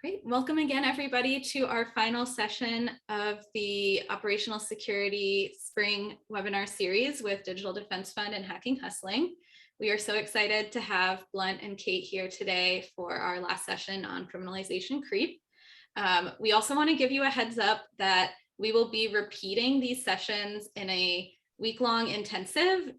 Great. Welcome again, everybody, to our final session of the Operational Security Spring webinar series with Digital Defense Fund and Hacking Hustling. We are so excited to have Blunt and Kate here today for our last session on criminalization creep. We also want to give you a heads up that we will be repeating these sessions in a week-long intensive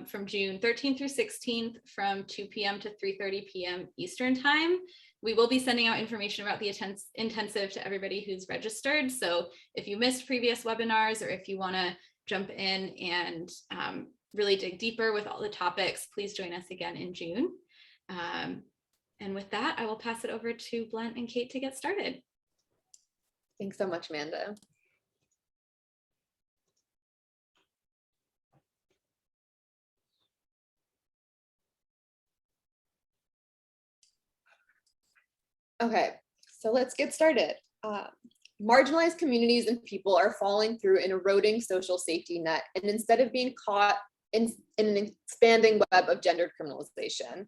from June 13th through 16th from 2 p.m. to 3:30 p.m. Eastern Time. We will be sending out information about the intensive to everybody who's registered. So if you missed previous webinars or if you want to jump in and really dig deeper with all the topics, please join us again in June. And with that, I will pass it over to Blunt and Kate to get started. Thanks so much, Amanda. Okay, so let's get started. Marginalized communities and people are falling through an eroding social safety net, and instead of being caught in an expanding web of gendered criminalization,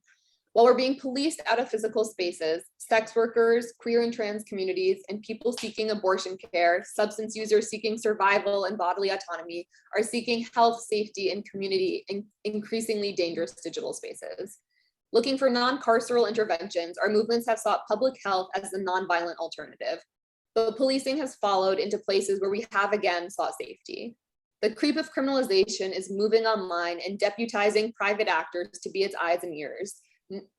while we're being policed out of physical spaces, sex workers, queer and trans communities, and people seeking abortion care, substance users seeking survival and bodily autonomy are seeking health, safety, and community in increasingly dangerous digital spaces. Looking for non-carceral interventions, our movements have sought public health as a non-violent alternative, but policing has followed into places where we have again sought safety. The creep of criminalization is moving online and deputizing private actors to be its eyes and ears,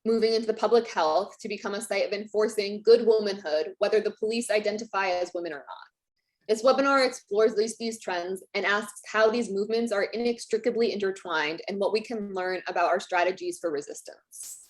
moving into the public health to become a site of enforcing good womanhood, whether the police identify as women or not. This webinar explores these trends and asks how these movements are inextricably intertwined and what we can learn about our strategies for resistance.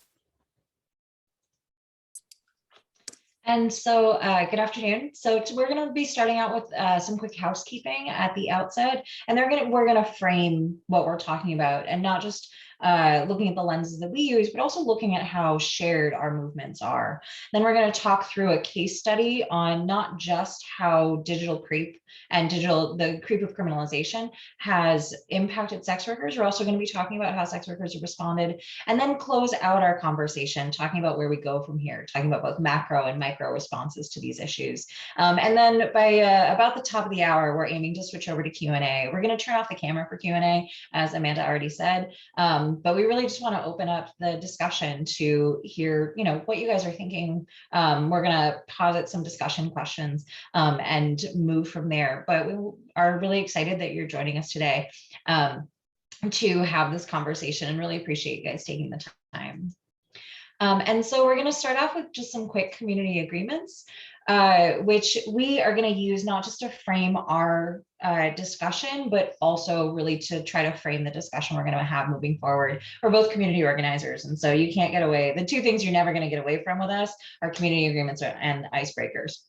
And so good afternoon. So we're going to be starting out with some quick housekeeping at the outset, and we're going to frame what we're talking about, and not just looking at the lenses that we use, but also looking at how shared our movements are. Then we're going to talk through a case study on not just how digital creep and the creep of criminalization has impacted sex workers. We're also going to be talking about how sex workers have responded, and then close out our conversation talking about where we go from here, talking about both macro and micro responses to these issues. And then by about the top of the hour, we're aiming to switch over to Q&A. We're going to turn off the camera for Q&A, as Amanda already said. But we really just want to open up the discussion to hear, what you guys are thinking. We're going to posit some discussion questions and move from there. But we are really excited that you're joining us today to have this conversation, and really appreciate you guys taking the time. And so we're going to start off with just some quick community agreements, which we are going to use not just to frame our discussion, but also really to try to frame the discussion we're going to have moving forward. We're both community organizers, and so you can't get away. The two things you're never going to get away from with us are community agreements and icebreakers.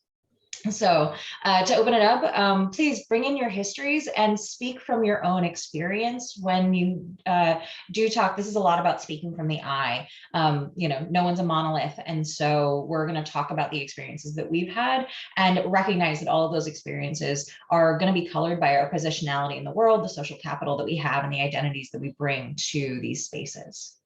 So to open it up, please bring in your histories and speak from your own experience when you do talk. This is a lot about speaking from the I. No one's a monolith. And so we're going to talk about the experiences that we've had and recognize that all of those experiences are going to be colored by our positionality in the world, the social capital that we have, and the identities that we bring to these spaces.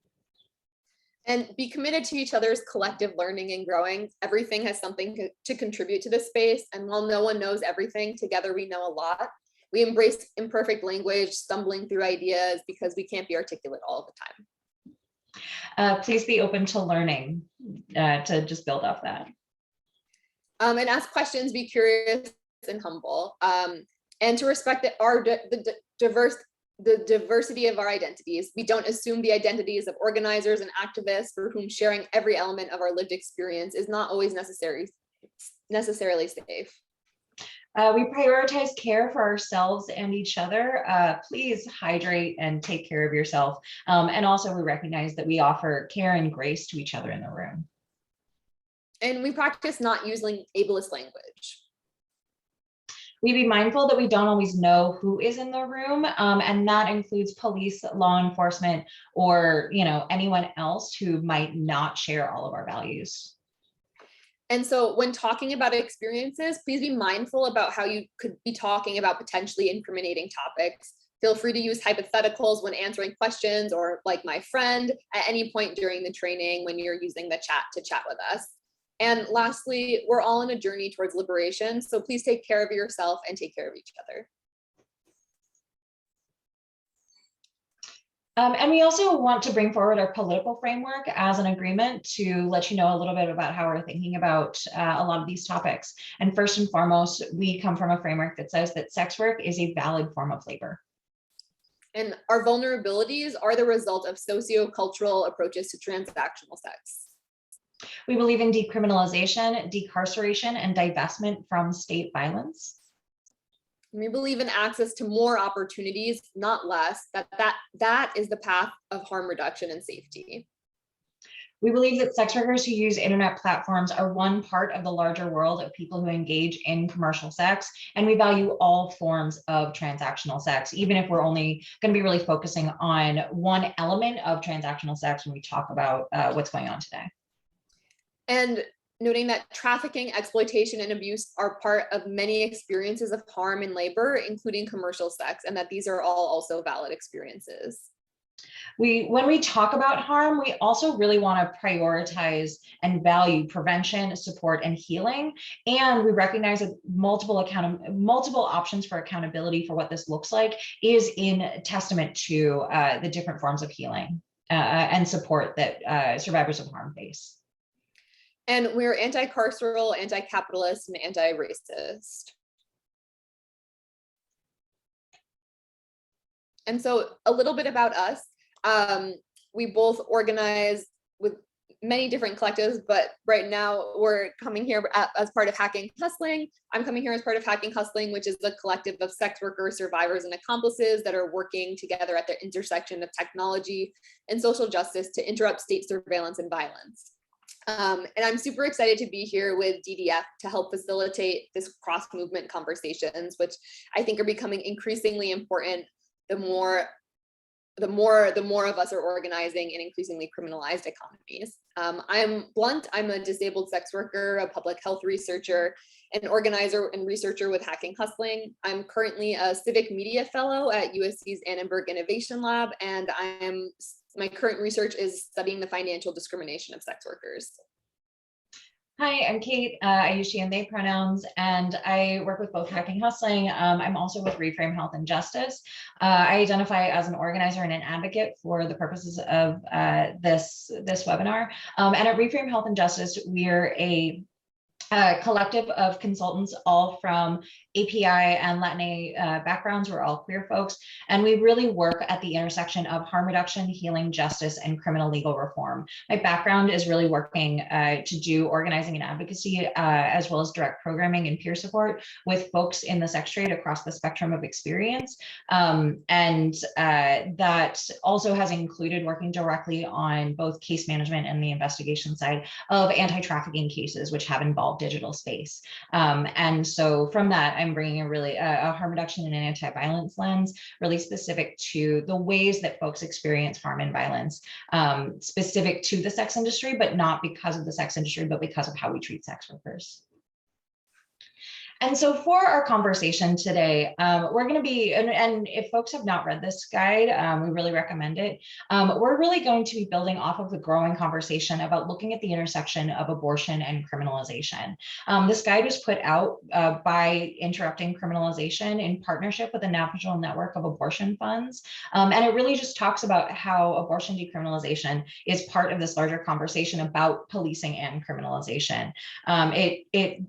And be committed to each other's collective learning and growing. Everything has something to contribute to this space. And while no one knows everything, together we know a lot. We embrace imperfect language, stumbling through ideas because we can't be articulate all the time. Please be open to learning, to just build off that. And ask questions, be curious and humble. And to respect that the diversity of our identities. We don't assume the identities of organizers and activists for whom sharing every element of our lived experience is not always necessarily safe. We prioritize care for ourselves and each other. Please hydrate and take care of yourself. And also we recognize that we offer care and grace to each other in the room. And we practice not using ableist language. We be mindful that we don't always know who is in the room, and that includes police, law enforcement, or anyone else who might not share all of our values. And so when talking about experiences, please be mindful about how you could be talking about potentially incriminating topics. Feel free to use hypotheticals when answering questions, or like my friend, at any point during the training when you're using the chat to chat with us. And lastly, we're all on a journey towards liberation. So please take care of yourself and take care of each other. And we also want to bring forward our political framework as an agreement to let you know a little bit about how we're thinking about a lot of these topics. And first and foremost, we come from a framework that says that sex work is a valid form of labor. And our vulnerabilities are the result of socio-cultural approaches to transactional sex. We believe in decriminalization, decarceration, and divestment from state violence. We believe in access to more opportunities, not less, that is the path of harm reduction and safety. We believe that sex workers who use internet platforms are one part of the larger world of people who engage in commercial sex, and we value all forms of transactional sex, even if we're only going to be really focusing on one element of transactional sex when we talk about what's going on today. And noting that trafficking, exploitation, and abuse are part of many experiences of harm in labor, including commercial sex, and that these are all also valid experiences. When we talk about harm, we also really want to prioritize and value prevention, support, and healing. And we recognize that multiple options for accountability for what this looks like is in testament to the different forms of healing and support that survivors of harm face. And we're anti-carceral, anti-capitalist, and anti-racist. And so a little bit about us. We both organize with many different collectives, but right now we're coming here as part of Hacking Hustling. I'm coming here as part of Hacking Hustling, which is a collective of sex workers, survivors, and accomplices that are working together at the intersection of technology and social justice to interrupt state surveillance and violence. And I'm super excited to be here with DDF to help facilitate this cross-movement conversations, which I think are becoming increasingly important the more of us are organizing in increasingly criminalized economies. I'm Blunt. I'm a disabled sex worker, a public health researcher, an organizer and researcher with Hacking Hustling. I'm currently a civic media fellow at USC's Annenberg Innovation Lab, and my current research is studying the financial discrimination of sex workers. Hi, I'm Kate. I use she and they pronouns, and I work with both Hacking Hustling. I'm also with Reframe Health and Justice. I identify as an organizer and an advocate for the purposes of this webinar. And at Reframe Health and Justice, we're a collective of consultants, all from API and Latina backgrounds. We're all queer folks, and we really work at the intersection of harm reduction, healing, justice, and criminal legal reform. My background is really working to do organizing and advocacy, as well as direct programming and peer support with folks in the sex trade across the spectrum of experience. And that also has included working directly on both case management and the investigation side of anti-trafficking cases, which have involved digital space. And so from that, I'm bringing a harm reduction and an anti-violence lens, really specific to the ways that folks experience harm and violence, specific to the sex industry, but not because of the sex industry, but because of how we treat sex workers. And so for our conversation today, we're going to be, and if folks have not read this guide, we really recommend it. We're really going to be building off of the growing conversation about looking at the intersection of abortion and criminalization. This guide was put out by Interrupting Criminalization in partnership with the National Network of Abortion Funds. And it really just talks about how abortion decriminalization is part of this larger conversation about policing and criminalization. It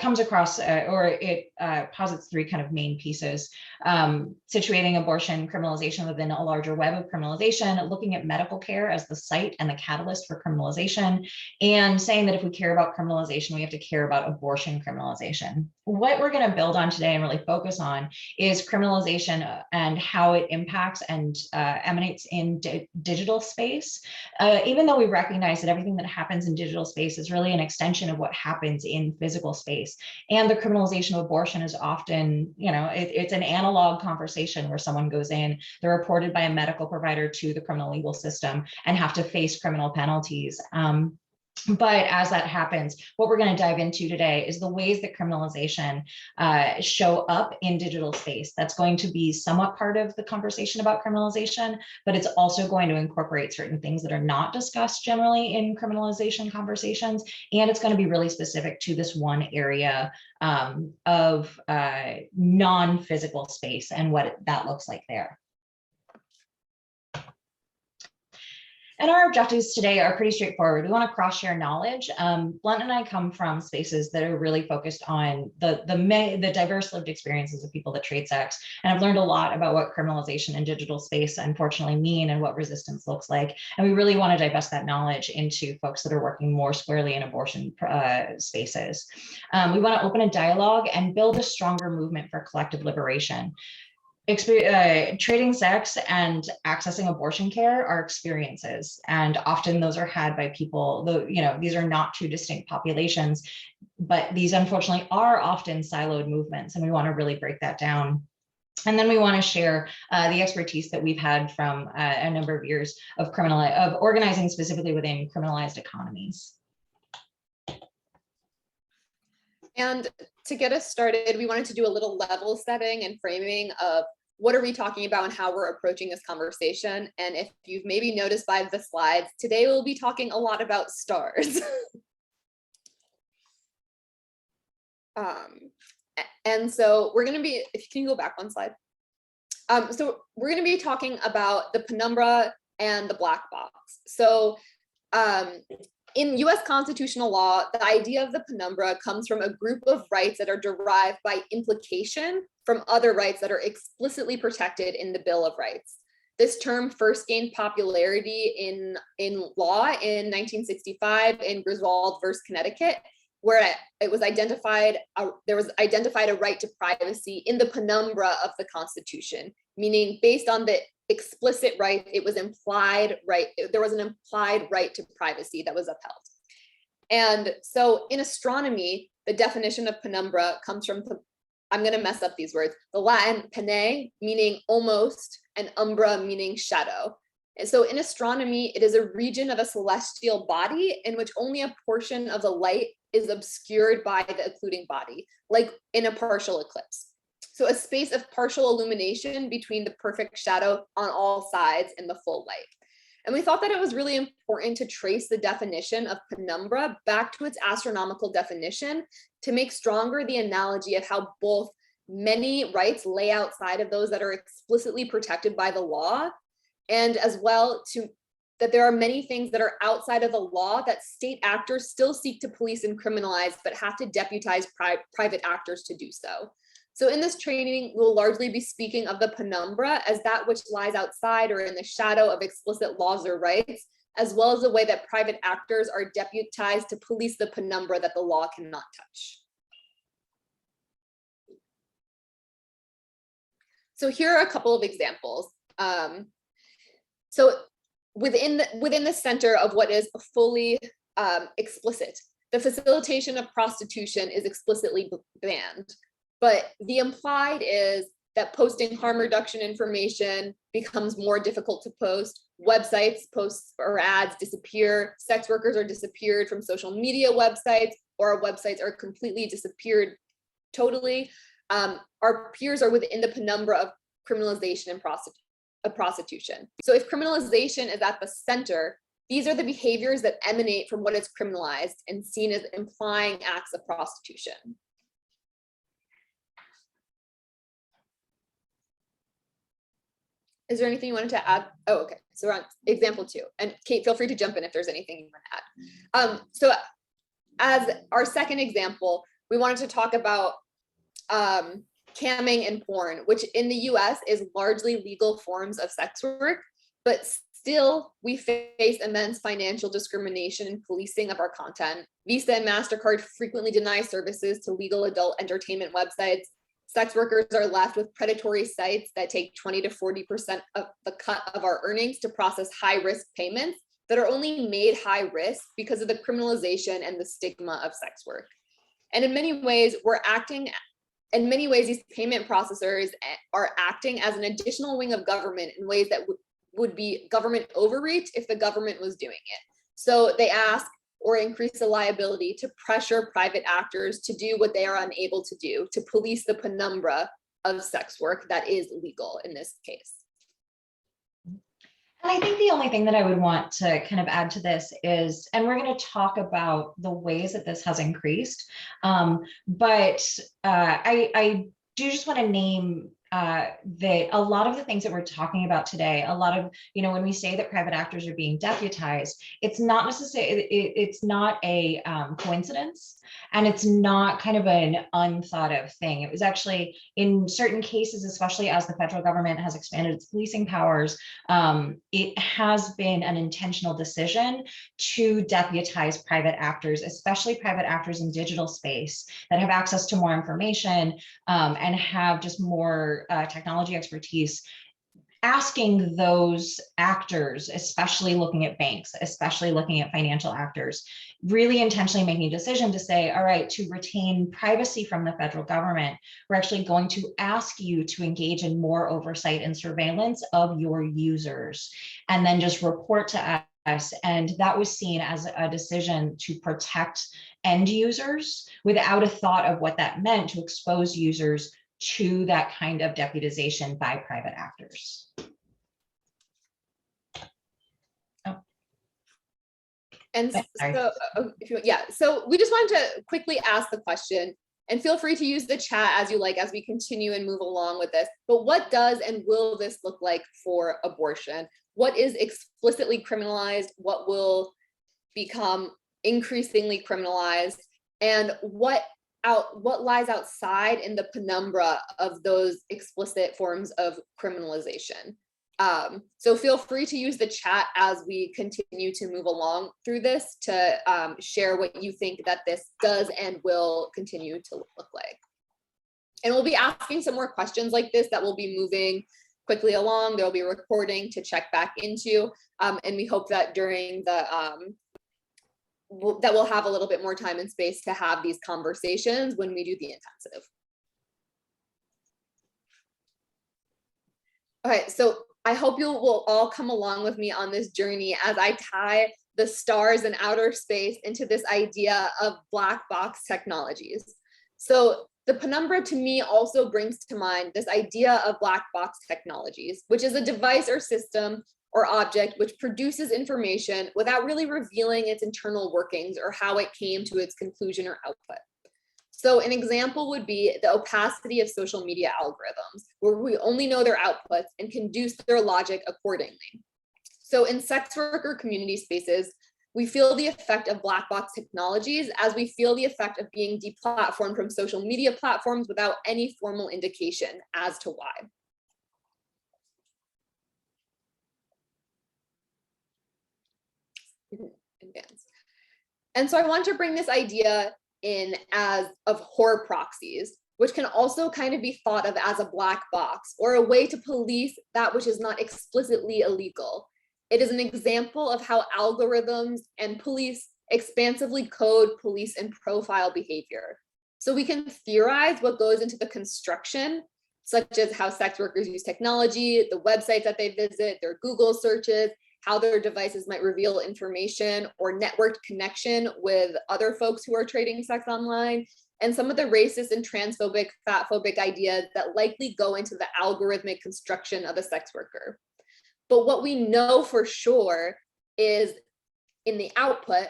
comes across, or it posits three kind of main pieces: situating abortion criminalization within a larger web of criminalization, looking at medical care as the site and the catalyst for criminalization, and saying that if we care about criminalization, we have to care about abortion criminalization. What we're going to build on today and really focus on is criminalization and how it impacts and emanates in digital space. Even though we recognize that everything that happens in digital space is really an extension of what happens in physical space. And the criminalization of abortion is often, it's an analog conversation where someone goes in, they're reported by a medical provider to the criminal legal system and have to face criminal penalties. But as that happens, what we're going to dive into today is the ways that criminalization show up in digital space. That's going to be somewhat part of the conversation about criminalization, but it's also going to incorporate certain things that are not discussed generally in criminalization conversations. And it's going to be really specific to this one area of non-physical space and what that looks like there. And our objectives today are pretty straightforward. We want to cross-share knowledge. Blunt and I come from spaces that are really focused on the diverse lived experiences of people that trade sex. And I've learned a lot about what criminalization and digital space unfortunately mean and what resistance looks like. And we really want to divest that knowledge into folks that are working more squarely in abortion spaces. We want to open a dialogue and build a stronger movement for collective liberation. Trading sex and accessing abortion care are experiences, and often those are had by people, though, these are not two distinct populations, but these unfortunately are often siloed movements, and we want to really break that down. And then we want to share the expertise that we've had from a number of years of organizing specifically within criminalized economies. And to get us started, we wanted to do a little level setting and framing of what are we talking about and how we're approaching this conversation. And if you've maybe noticed by the slides, today we'll be talking a lot about stars. And so we're going to be, if you can go back one slide. So we're going to be talking about the penumbra and the black box. So in US constitutional law, the idea of the penumbra comes from a group of rights that are derived by implication from other rights that are explicitly protected in the Bill of Rights. This term first gained popularity in law in 1965 in Griswold versus Connecticut, where it was identified, there was identified a right to privacy in the penumbra of the Constitution, meaning based on the explicit right, it was implied right, there was an implied right to privacy that was upheld. And so in astronomy, the definition of penumbra comes from, I'm going to mess up these words, the Latin pene, meaning almost, and umbra, meaning shadow. And so in astronomy, it is a region of a celestial body in which only a portion of the light is obscured by the occluding body, like in a partial eclipse. So a space of partial illumination between the perfect shadow on all sides and the full light. And we thought that it was really important to trace the definition of penumbra back to its astronomical definition to make stronger the analogy of how both many rights lay outside of those that are explicitly protected by the law, and as well to that there are many things that are outside of the law that state actors still seek to police and criminalize, but have to deputize private actors to do so. So in this training, we'll largely be speaking of the penumbra as that which lies outside or in the shadow of explicit laws or rights, as well as the way that private actors are deputized to police the penumbra that the law cannot touch. So here are a couple of examples. So within the center of what is fully explicit, the facilitation of prostitution is explicitly banned. But the implied is that posting harm reduction information becomes more difficult to post. Websites, posts or ads disappear. Sex workers are disappeared from social media websites, or our websites are completely disappeared totally. Our peers are within the penumbra of criminalization and prostitution. So if criminalization is at the center, these are the behaviors that emanate from what is criminalized and seen as implying acts of prostitution. Is there anything you wanted to add? Oh, okay. So we're on example 2. And Kate, feel free to jump in if there's anything you want to add. So as our second example, we wanted to talk about camming and porn, which in the US is largely legal forms of sex work, but still we face immense financial discrimination in policing of our content. Visa and MasterCard frequently deny services to legal adult entertainment websites. Sex workers are left with predatory sites that take 20 to 40% of the cut of our earnings to process high-risk payments that are only made high risk because of the criminalization and the stigma of sex work. And in many ways, these payment processors are acting as an additional wing of government in ways that would be government overreach if the government was doing it. So they ask, or increase the liability to pressure private actors to do what they are unable to do, to police the penumbra of sex work that is legal in this case. And I think the only thing that I would want to kind of add to this is, and we're going to talk about the ways that this has increased, but I do just want to name that a lot of the things that we're talking about today, a lot of, when we say that private actors are being deputized, it's not necessarily, it's not a coincidence, and it's not kind of an unthought of thing. It was actually in certain cases, especially as the federal government has expanded its policing powers, it has been an intentional decision to deputize private actors, especially private actors in digital space that have access to more information and have just more technology expertise, asking those actors, especially looking at banks, especially looking at financial actors, really intentionally making a decision to say, all right, to retain privacy from the federal government, we're actually going to ask you to engage in more oversight and surveillance of your users, and then just report to us. And that was seen as a decision to protect end users without a thought of what that meant to expose users to that kind of deputization by private actors. Oh. And so we just wanted to quickly ask the question, and feel free to use the chat as you like as we continue and move along with this. But what does and will this look like for abortion? What is explicitly criminalized? What will become increasingly criminalized? And what lies outside in the penumbra of those explicit forms of criminalization? So feel free to use the chat as we continue to move along through this to share what you think that this does and will continue to look like. And we'll be asking some more questions like this that will be moving quickly along. There'll be a recording to check back into, and we hope that during the that we'll have a little bit more time and space to have these conversations when we do the intensive. Okay, so I hope you will all come along with me on this journey as I tie the stars and outer space into this idea of black box technologies. So the penumbra to me also brings to mind this idea of black box technologies, which is a device or system or object which produces information without really revealing its internal workings or how it came to its conclusion or output. So an example would be the opacity of social media algorithms, where we only know their outputs and can deduce their logic accordingly. So in sex worker community spaces, we feel the effect of black box technologies as we feel the effect of being deplatformed from social media platforms without any formal indication as to why. Advance. And so I want to bring this idea in as of whore proxies, which can also kind of be thought of as a black box or a way to police that which is not explicitly illegal. It is an example of how algorithms and police expansively code, police, and profile behavior. So we can theorize what goes into the construction, such as how sex workers use technology, the websites that they visit, their Google searches, how their devices might reveal information or networked connection with other folks who are trading sex online, and some of the racist and transphobic, fatphobic ideas that likely go into the algorithmic construction of a sex worker. But what we know for sure is in the output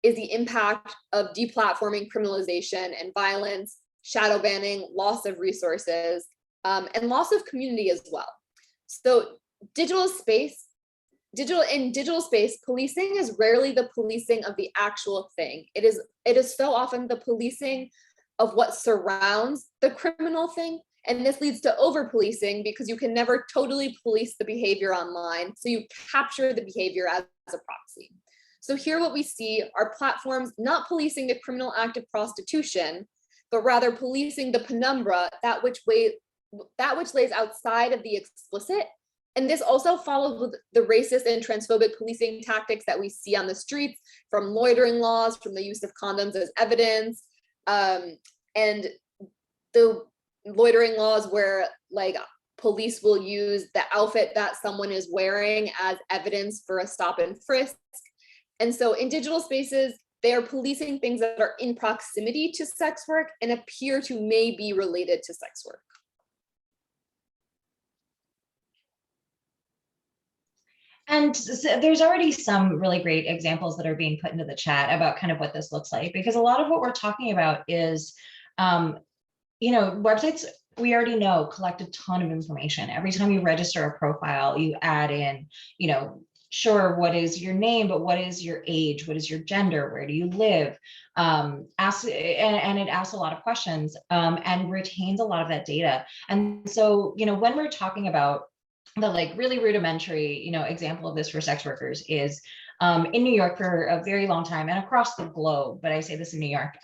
is the impact of deplatforming, criminalization, and violence, shadow banning, loss of resources, and loss of community as well. So in digital space, policing is rarely the policing of the actual thing. It is so often the policing of what surrounds the criminal thing. And this leads to over-policing because you can never totally police the behavior online. So you capture the behavior as a proxy. So here what we see are platforms not policing the criminal act of prostitution, but rather policing the penumbra, that which lays outside of the explicit. And this also follows with the racist and transphobic policing tactics that we see on the streets, from loitering laws, from the use of condoms as evidence, and the loitering laws where like police will use the outfit that someone is wearing as evidence for a stop and frisk. And so in digital spaces, they are policing things that are in proximity to sex work and appear to may be related to sex work. And there's already some really great examples that are being put into the chat about kind of what this looks like, because a lot of what we're talking about is, websites, we already know, collect a ton of information. Every time you register a profile, you add in, sure, what is your name, but what is your age? What is your gender? Where do you live? And it asks a lot of questions and retains a lot of that data. And so, when we're talking about the really rudimentary, example of this for sex workers is in New York for a very long time and across the globe. But I say this in New York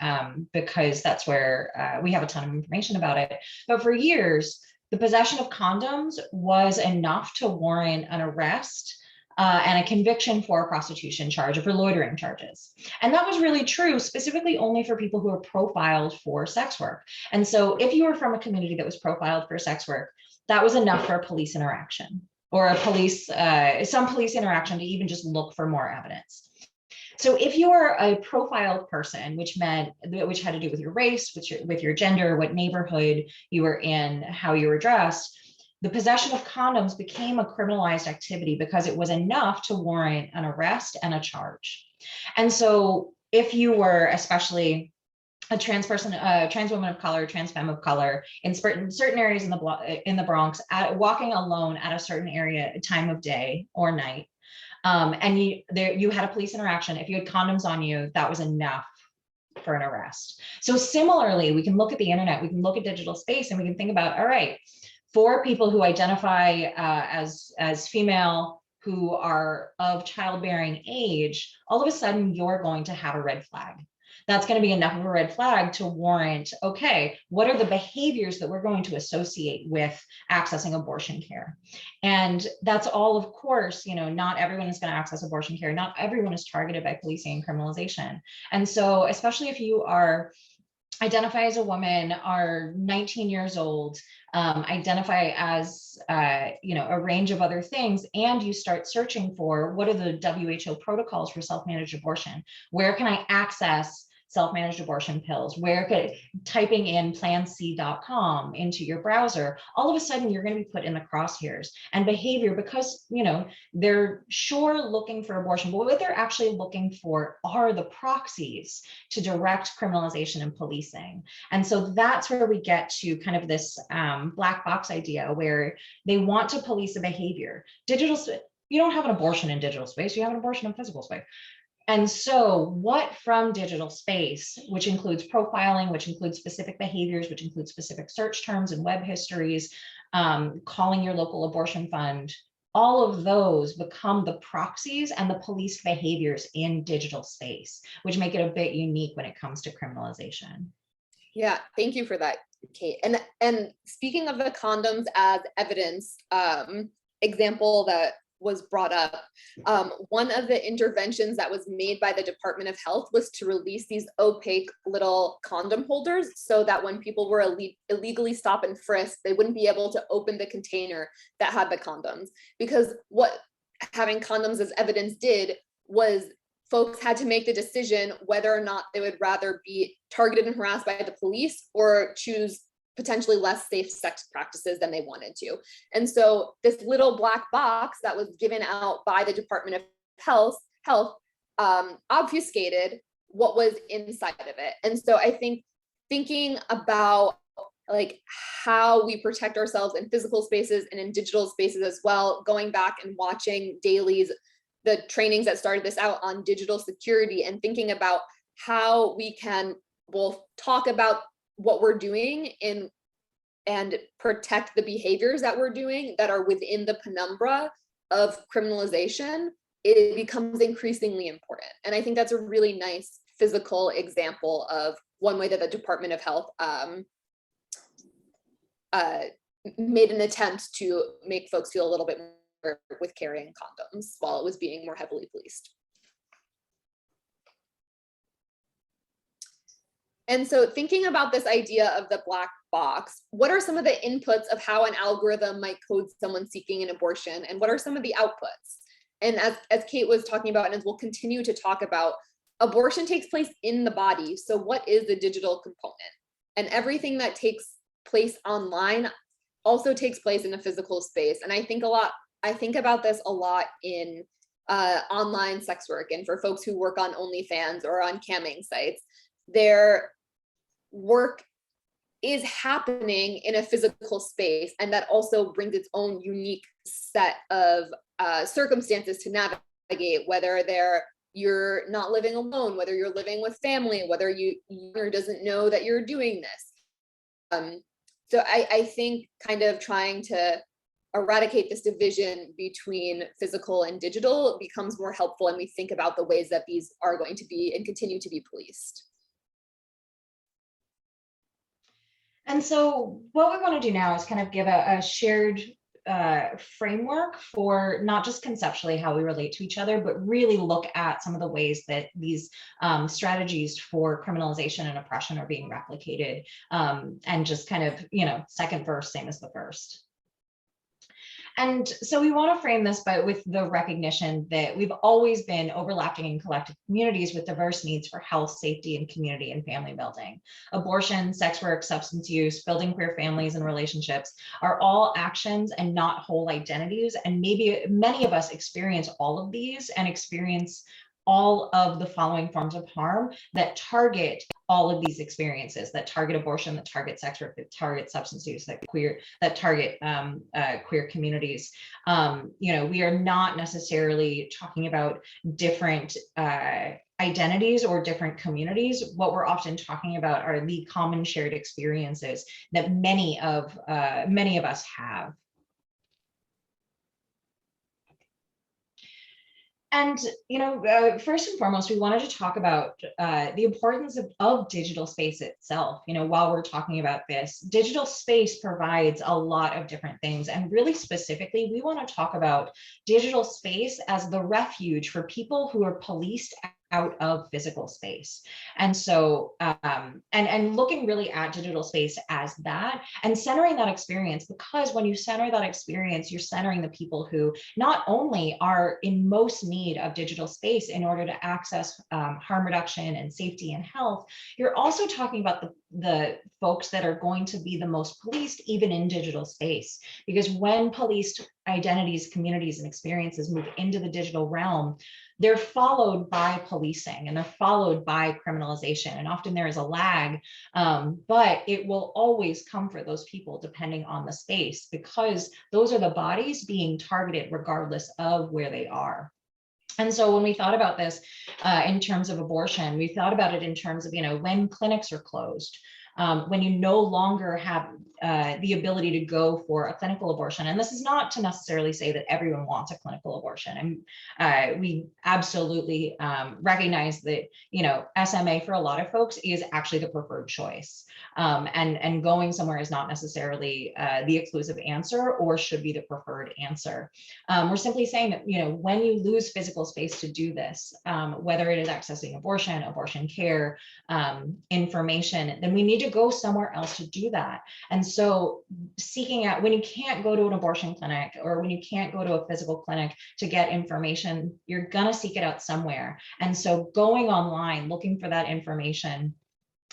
because that's where we have a ton of information about it. But for years, the possession of condoms was enough to warrant an arrest and a conviction for a prostitution charge or for loitering charges. And that was really true, specifically only for people who are profiled for sex work. And so if you were from a community that was profiled for sex work, that was enough for a police interaction or some police interaction to even just look for more evidence. So if you are a profiled person, which had to do with your race, with your gender, what neighborhood you were in, how you were dressed, the possession of condoms became a criminalized activity because it was enough to warrant an arrest and a charge. And so if you were especially a trans person, a trans woman of color, trans femme of color in certain areas in the Bronx, walking alone at a certain area, time of day or night, and you had a police interaction, if you had condoms on you, that was enough for an arrest. So similarly, we can look at the internet, we can look at digital space, and we can think about, all right, for people who identify as female, who are of childbearing age, all of a sudden you're going to have a red flag. That's going to be enough of a red flag to warrant, okay, what are the behaviors that we're going to associate with accessing abortion care? And that's all, of course, not everyone is going to access abortion care. Not everyone is targeted by policing and criminalization. And so, especially if you identify as a woman, are 19 years old, identify as, a range of other things, and you start searching for what are the WHO protocols for self-managed abortion? Where can I access self-managed abortion pills? Typing in planc.com into your browser, all of a sudden you're going to be put in the crosshairs. And behavior, because they're sure looking for abortion, but what they're actually looking for are the proxies to direct criminalization and policing. And so that's where we get to kind of this black box idea where they want to police a behavior. You don't have an abortion in digital space, you have an abortion in physical space. And so what from digital space, which includes profiling, which includes specific behaviors, which includes specific search terms and web histories, calling your local abortion fund, all of those become the proxies and the policed behaviors in digital space, which make it a bit unique when it comes to criminalization. Yeah, thank you for that, Kate. And speaking of the condoms as evidence example that was brought up, one of the interventions that was made by the Department of Health was to release these opaque little condom holders so that when people were illegally stop and frisk, they wouldn't be able to open the container that had the condoms. Because what having condoms as evidence did was folks had to make the decision whether or not they would rather be targeted and harassed by the police or choose potentially less safe sex practices than they wanted to. And so this little black box that was given out by the Department of Health obfuscated what was inside of it. And so I think thinking about how we protect ourselves in physical spaces and in digital spaces as well, going back and watching dailies, the trainings that started this out on digital security, and thinking about how we can both talk about what we're doing and protect the behaviors that we're doing that are within the penumbra of criminalization, it becomes increasingly important. And I think that's a really nice physical example of one way that the Department of Health made an attempt to make folks feel a little bit more with carrying condoms while it was being more heavily policed. And so thinking about this idea of the black box, what are some of the inputs of how an algorithm might code someone seeking an abortion, and what are some of the outputs? And as Kate was talking about, and as we'll continue to talk about, abortion takes place in the body. So what is the digital component? And everything that takes place online also takes place in a physical space. And I think about this a lot in online sex work, and for folks who work on OnlyFans or on camming sites, their work is happening in a physical space, and that also brings its own unique set of circumstances to navigate, whether you're not living alone, whether you're living with family, whether you doesn't know that you're doing this. So I think kind of trying to eradicate this division between physical and digital becomes more helpful, and we think about the ways that these are going to be and continue to be policed. And so what we want to do now is kind of give a shared framework for not just conceptually how we relate to each other, but really look at some of the ways that these strategies for criminalization and oppression are being replicated, and just kind of, second verse, same as the first. And so we want to frame this with the recognition that we've always been overlapping in collective communities with diverse needs for health, safety, and community and family building. Abortion, sex work, substance use, building queer families and relationships are all actions and not whole identities. And maybe many of us experience all of these and experience all of the following forms of harm that target all of these experiences, that target abortion, that target sex work, that target substance use, that target queer communities. We are not necessarily talking about different identities or different communities. What we're often talking about are the common shared experiences that many of us have. And, first and foremost, we wanted to talk about the importance of digital space itself. While we're talking about this, digital space provides a lot of different things. And really specifically, we want to talk about digital space as the refuge for people who are policed out of physical space. And so, and looking really at digital space as that and centering that experience, because when you center that experience, you're centering the people who not only are in most need of digital space in order to access harm reduction and safety and health, you're also talking about the folks that are going to be the most policed even in digital space. Because when policed identities, communities, and experiences move into the digital realm, they're followed by policing and they're followed by criminalization. And often there is a lag, but it will always come for those people depending on the space, because those are the bodies being targeted regardless of where they are. And so when we thought about this in terms of abortion, we thought about it in terms of, when clinics are closed, when you no longer have the ability to go for a clinical abortion. And this is not to necessarily say that everyone wants a clinical abortion. And we absolutely recognize that, SMA for a lot of folks is actually the preferred choice. And going somewhere is not necessarily the exclusive answer or should be the preferred answer. We're simply saying that, when you lose physical space to do this, whether it is accessing abortion care, information, then we need to go somewhere else to do that. And so seeking out, when you can't go to an abortion clinic or when you can't go to a physical clinic to get information, you're going to seek it out somewhere. And so going online, looking for that information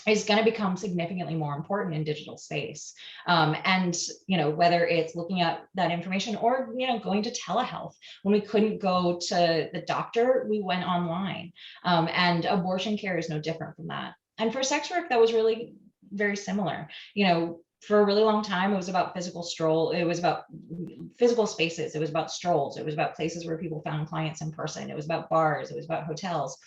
is going to become significantly more important in digital space. And, whether it's looking at that information or, going to telehealth. When we couldn't go to the doctor, we went online. And abortion care is no different from that. And for sex work, that was really very similar. For a really long time, it was about it was about physical spaces. It was about strolls. It was about places where people found clients in person. It was about bars. It was about hotels.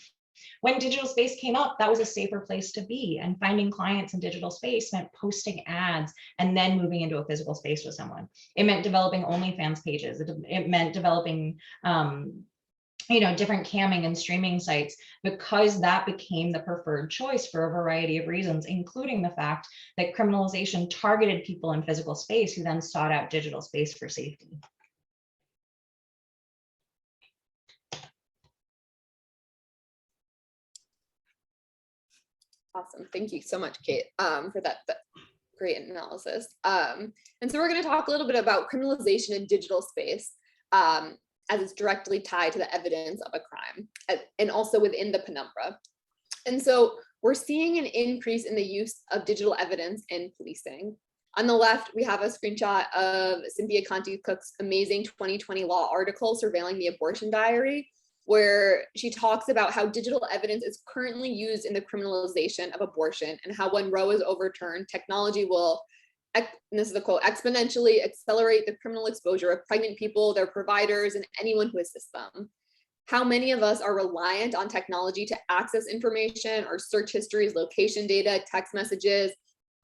When digital space came up, that was a safer place to be. And finding clients in digital space meant posting ads and then moving into a physical space with someone. It meant developing OnlyFans pages. It meant developing different camming and streaming sites, because that became the preferred choice for a variety of reasons, including the fact that criminalization targeted people in physical space who then sought out digital space for safety. Awesome. Thank you so much, Kate, for that great analysis. And so we're going to talk a little bit about criminalization in digital space, as it's directly tied to the evidence of a crime, and also within the penumbra. And so we're seeing an increase in the use of digital evidence in policing. On the left, we have a screenshot of Cynthia Conti-Cook's amazing 2020 law article, Surveilling the Abortion Diary, where she talks about how digital evidence is currently used in the criminalization of abortion, and how when Roe is overturned, technology will, and this is the quote, exponentially accelerate the criminal exposure of pregnant people, their providers, and anyone who assists them. How many of us are reliant on technology to access information, our search histories, location data, text messages,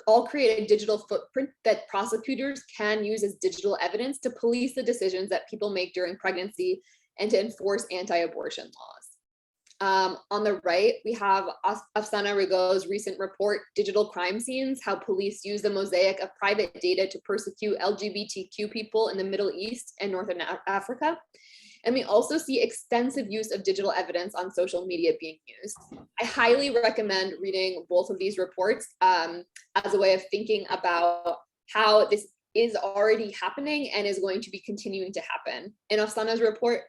all create a digital footprint that prosecutors can use as digital evidence to police the decisions that people make during pregnancy and to enforce anti-abortion laws. On the right, we have Afsana Rigaud's recent report, Digital Crime Scenes, how police use the mosaic of private data to persecute LGBTQ people in the Middle East and Northern Africa. And we also see extensive use of digital evidence on social media being used. I highly recommend reading both of these reports as a way of thinking about how this is already happening and is going to be continuing to happen. And Afsana's report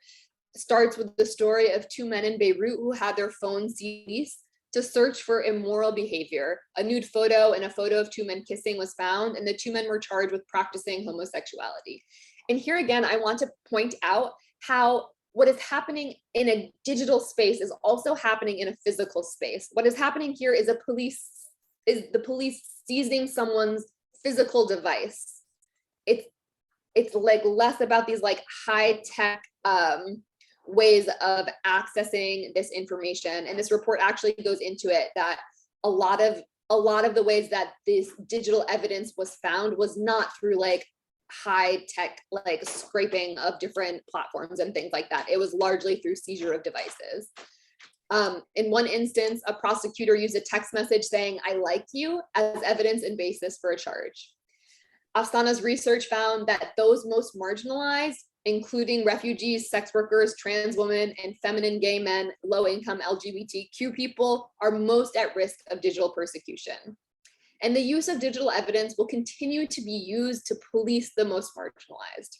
starts with the story of two men in Beirut who had their phones seized to search for immoral behavior. A nude photo and a photo of two men kissing was found, and the two men were charged with practicing homosexuality. And here again, I want to point out how what is happening in a digital space is also happening in a physical space. What is happening here is the police seizing someone's physical device. It's like less about these like high tech ways of accessing this information. And this report actually goes into it, that a lot of the ways that this digital evidence was found was not through like high tech, like scraping of different platforms and things like that. It was largely through seizure of devices. In one instance, a prosecutor used a text message saying, "I like you," as evidence and basis for a charge. Afsana's research found that those most marginalized, including refugees, sex workers, trans women, and feminine gay men, low-income LGBTQ people, are most at risk of digital persecution. And the use of digital evidence will continue to be used to police the most marginalized.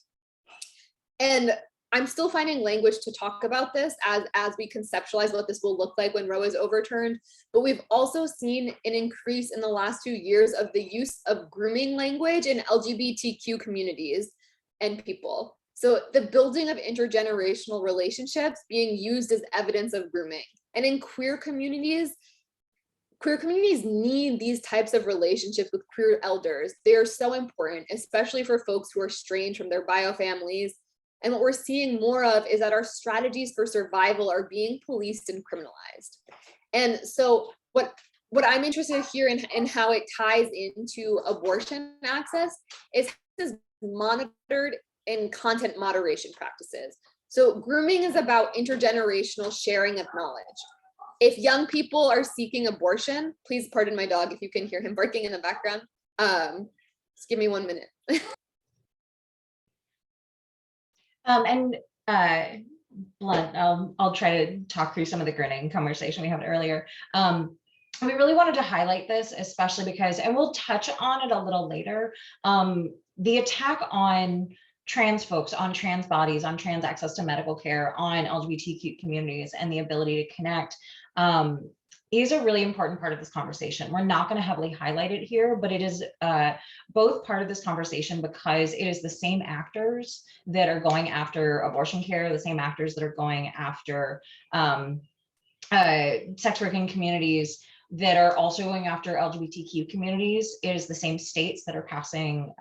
And I'm still finding language to talk about this as we conceptualize what this will look like when Roe is overturned. But we've also seen an increase in the last few years of the use of grooming language in LGBTQ communities and people. So the building of intergenerational relationships being used as evidence of grooming. And in queer communities need these types of relationships with queer elders. They are so important, especially for folks who are estranged from their bio families. And what we're seeing more of is that our strategies for survival are being policed and criminalized. And so what I'm interested here in how it ties into abortion access is monitored in content moderation practices. So grooming is about intergenerational sharing of knowledge. If young people are seeking abortion, please pardon my dog if you can hear him barking in the background. Just give me 1 minute. Blunt, I'll try to talk through some of the grooming conversation we had earlier. We really wanted to highlight this, especially because, and we'll touch on it a little later, the attack on trans folks, on trans bodies, on trans access to medical care, on LGBTQ communities, and the ability to connect is a really important part of this conversation. We're not going to heavily highlight it here, but it is both part of this conversation because it is the same actors that are going after abortion care, the same actors that are going after sex working communities, that are also going after LGBTQ communities. It is the same states that are passing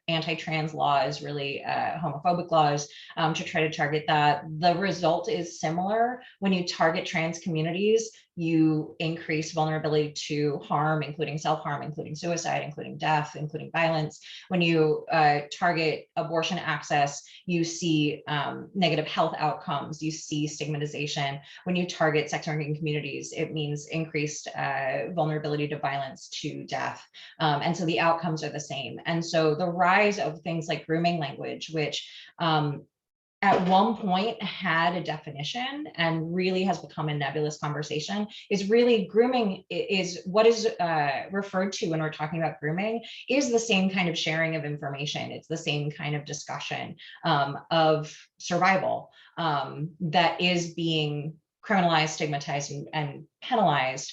anti-trans laws, really homophobic laws, to try to target that. The result is similar. When you target trans communities, you increase vulnerability to harm, including self-harm, including suicide, including death, including violence. When you target abortion access, you see negative health outcomes, you see stigmatization. When you target sex working communities, it means increased vulnerability to violence, to death. And so the outcomes are the same. And so the rise of things like grooming language, which at one point had a definition and really has become a nebulous conversation, is really grooming is what is referred to when we're talking about grooming is the same kind of sharing of information. It's the same kind of discussion of survival that is being criminalized, stigmatized, and penalized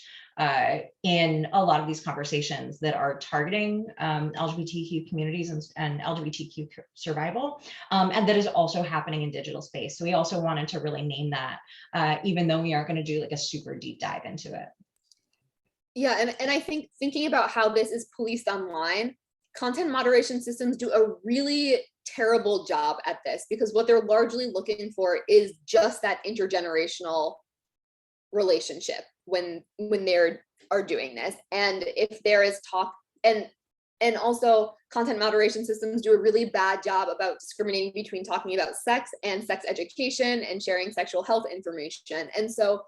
in a lot of these conversations that are targeting LGBTQ communities and LGBTQ survival, and that is also happening in digital space. So we also wanted to really name that, even though we aren't going to do like a super deep dive into it. Yeah, and I think thinking about how this is policed online, content moderation systems do a really terrible job at this, because what they're largely looking for is just that intergenerational relationship when they are doing this. And if there is talk, and also content moderation systems do a really bad job about discriminating between talking about sex and sex education and sharing sexual health information. And so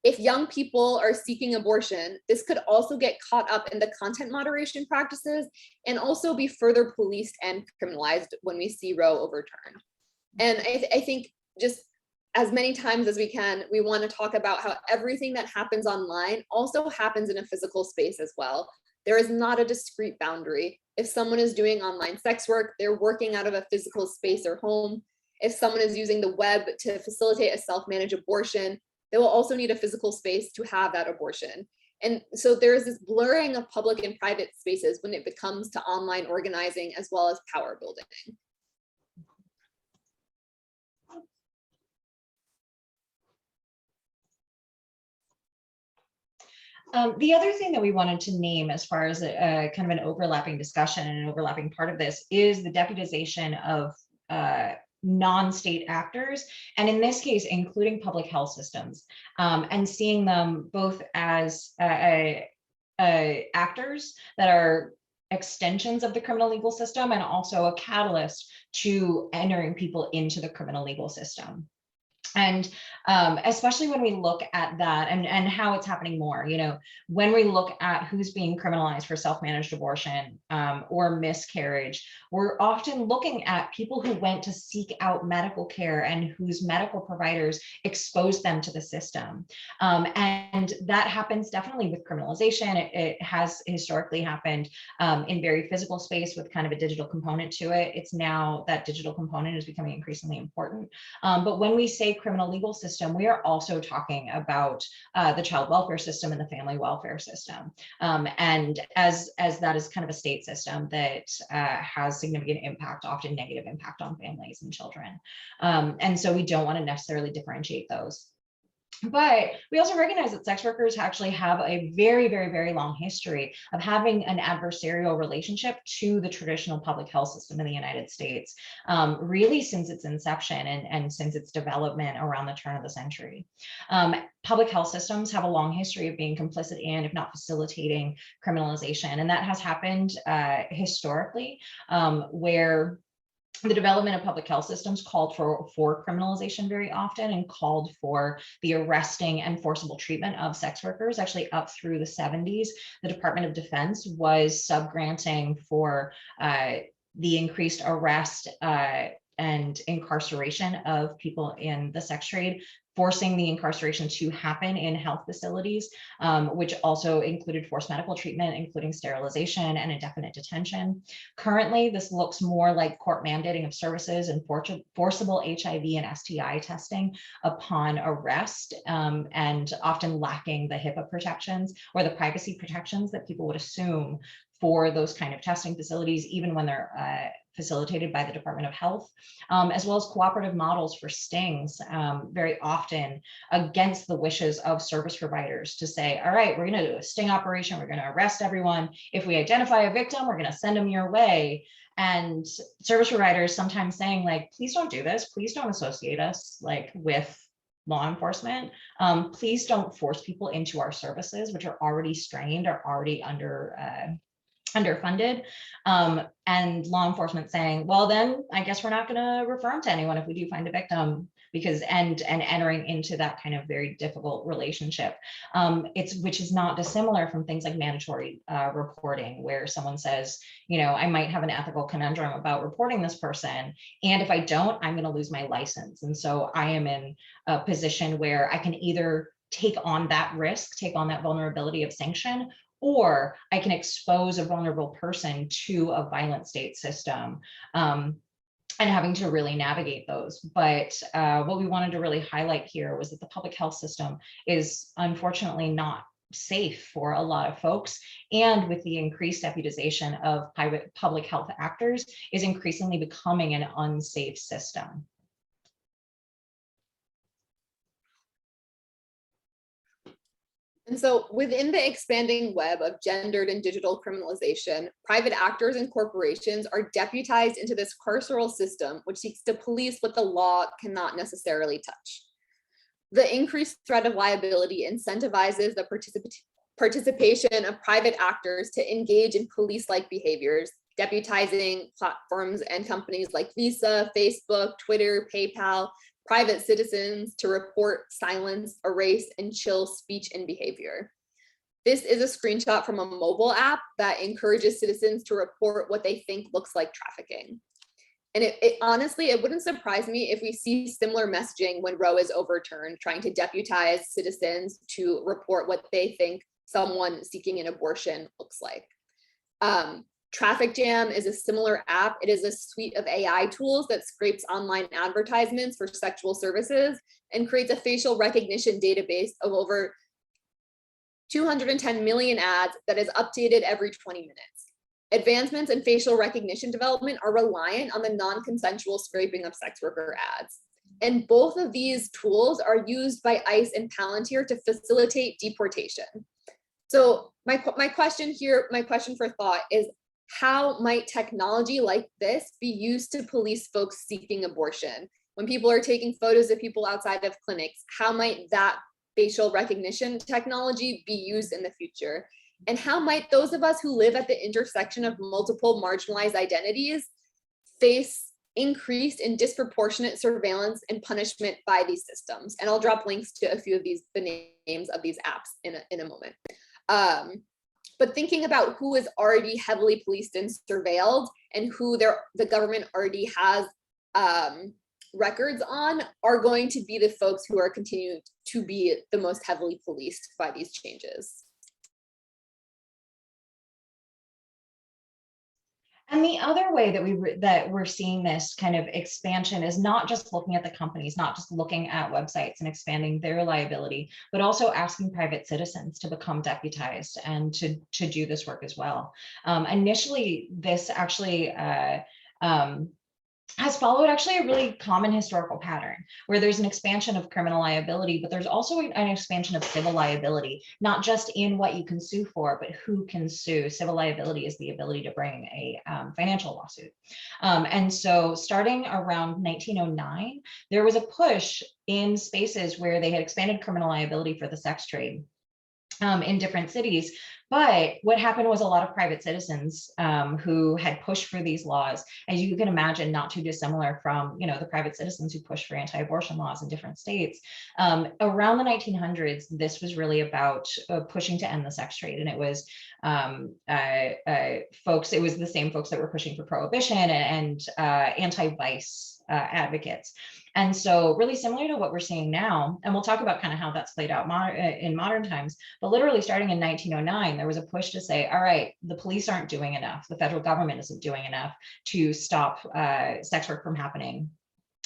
if young people are seeking abortion, this could also get caught up in the content moderation practices and also be further policed and criminalized when we see Roe overturned. And I think just as many times as we can, we want to talk about how everything that happens online also happens in a physical space as well. There is not a discrete boundary. If someone is doing online sex work, they're working out of a physical space or home. If someone is using the web to facilitate a self-managed abortion, they will also need a physical space to have that abortion. And so there is this blurring of public and private spaces when it comes to online organizing as well as power building. The other thing that we wanted to name as far as a kind of an overlapping discussion and an overlapping part of this is the deputization of non-state actors, and in this case, including public health systems, and seeing them both as actors that are extensions of the criminal legal system and also a catalyst to entering people into the criminal legal system. And especially when we look at that and how it's happening more, you know, when we look at who's being criminalized for self-managed abortion or miscarriage, we're often looking at people who went to seek out medical care and whose medical providers exposed them to the system. And that happens definitely with criminalization. It has historically happened in very physical space with kind of a digital component to it. It's now that digital component is becoming increasingly important. But when we say criminal legal system, we are also talking about the child welfare system and the family welfare system. And as that is kind of a state system that has significant impact, often negative impact on families and children. And so we don't want to necessarily differentiate those. But we also recognize that sex workers actually have a very, very, very long history of having an adversarial relationship to the traditional public health system in the United States, really since its inception and since its development around the turn of the century. Public health systems have a long history of being complicit in, if not facilitating, criminalization. And that has happened historically, where the development of public health systems called for criminalization very often and called for the arresting and forcible treatment of sex workers. Actually, up through the 70s, the Department of Defense was subgranting for the increased arrest and incarceration of people in the sex trade, forcing the incarceration to happen in health facilities, which also included forced medical treatment, including sterilization and indefinite detention. Currently, this looks more like court mandating of services and forcible HIV and STI testing upon arrest, and often lacking the HIPAA protections or the privacy protections that people would assume for those kind of testing facilities, even when they're facilitated by the Department of Health, as well as cooperative models for stings, very often against the wishes of service providers to say, all right, we're going to do a sting operation, we're going to arrest everyone. If we identify a victim, we're going to send them your way. And service providers sometimes saying, like, please don't do this, please don't associate us like with law enforcement. Please don't force people into our services, which are already strained, are already underfunded, and law enforcement saying, well, then I guess we're not going to refer them to anyone if we do find a victim, because and entering into that kind of very difficult relationship, which is not dissimilar from things like mandatory reporting, where someone says, you know, I might have an ethical conundrum about reporting this person, and if I don't, I'm going to lose my license. And so I am in a position where I can either take on that risk, take on that vulnerability of sanction, or I can expose a vulnerable person to a violent state system. and having to really navigate those. But what we wanted to really highlight here was that the public health system is unfortunately not safe for a lot of folks, and with the increased deputization of private public health actors, is increasingly becoming an unsafe system. And so within the expanding web of gendered and digital criminalization, private actors and corporations are deputized into this carceral system, which seeks to police what the law cannot necessarily touch. The increased threat of liability incentivizes the participation of private actors to engage in police-like behaviors, deputizing platforms and companies like Visa, Facebook, Twitter, PayPal, private citizens to report, silence, erase, and chill speech and behavior. This is a screenshot from a mobile app that encourages citizens to report what they think looks like trafficking. And it honestly, it wouldn't surprise me if we see similar messaging when Roe is overturned, trying to deputize citizens to report what they think someone seeking an abortion looks like. Traffic Jam is a similar app. It is a suite of AI tools that scrapes online advertisements for sexual services and creates a facial recognition database of over 210 million ads that is updated every 20 minutes. Advancements in facial recognition development are reliant on the non-consensual scraping of sex worker ads. And both of these tools are used by ICE and Palantir to facilitate deportation. So my question here, my question for thought is, how might technology like this be used to police folks seeking abortion? When people are taking photos of people outside of clinics, how might that facial recognition technology be used in the future? And how might those of us who live at the intersection of multiple marginalized identities face increased and disproportionate surveillance and punishment by these systems? And I'll drop links to a few of the names of these apps in a moment. But thinking about who is already heavily policed and surveilled and who the government already has records on are going to be the folks who are continuing to be the most heavily policed by these changes. And the other way that we're seeing this kind of expansion is not just looking at the companies, not just looking at websites and expanding their liability, but also asking private citizens to become deputized and to do this work as well. Initially, this actually has followed actually a really common historical pattern where there's an expansion of criminal liability, but there's also an expansion of civil liability, not just in what you can sue for, but who can sue. Civil liability is the ability to bring a financial lawsuit. And so starting around 1909, there was a push in spaces where they had expanded criminal liability for the sex trade in different cities. But what happened was a lot of private citizens who had pushed for these laws, as you can imagine, not too dissimilar from, the private citizens who pushed for anti-abortion laws in different states. Around the 1900s, this was really about pushing to end the sex trade. And it was it was the same folks that were pushing for prohibition and anti-vice advocates. And so really similar to what we're seeing now, and we'll talk about kind of how that's played out in modern times, but literally starting in 1909, there was a push to say, all right, the police aren't doing enough. The federal government isn't doing enough to stop sex work from happening.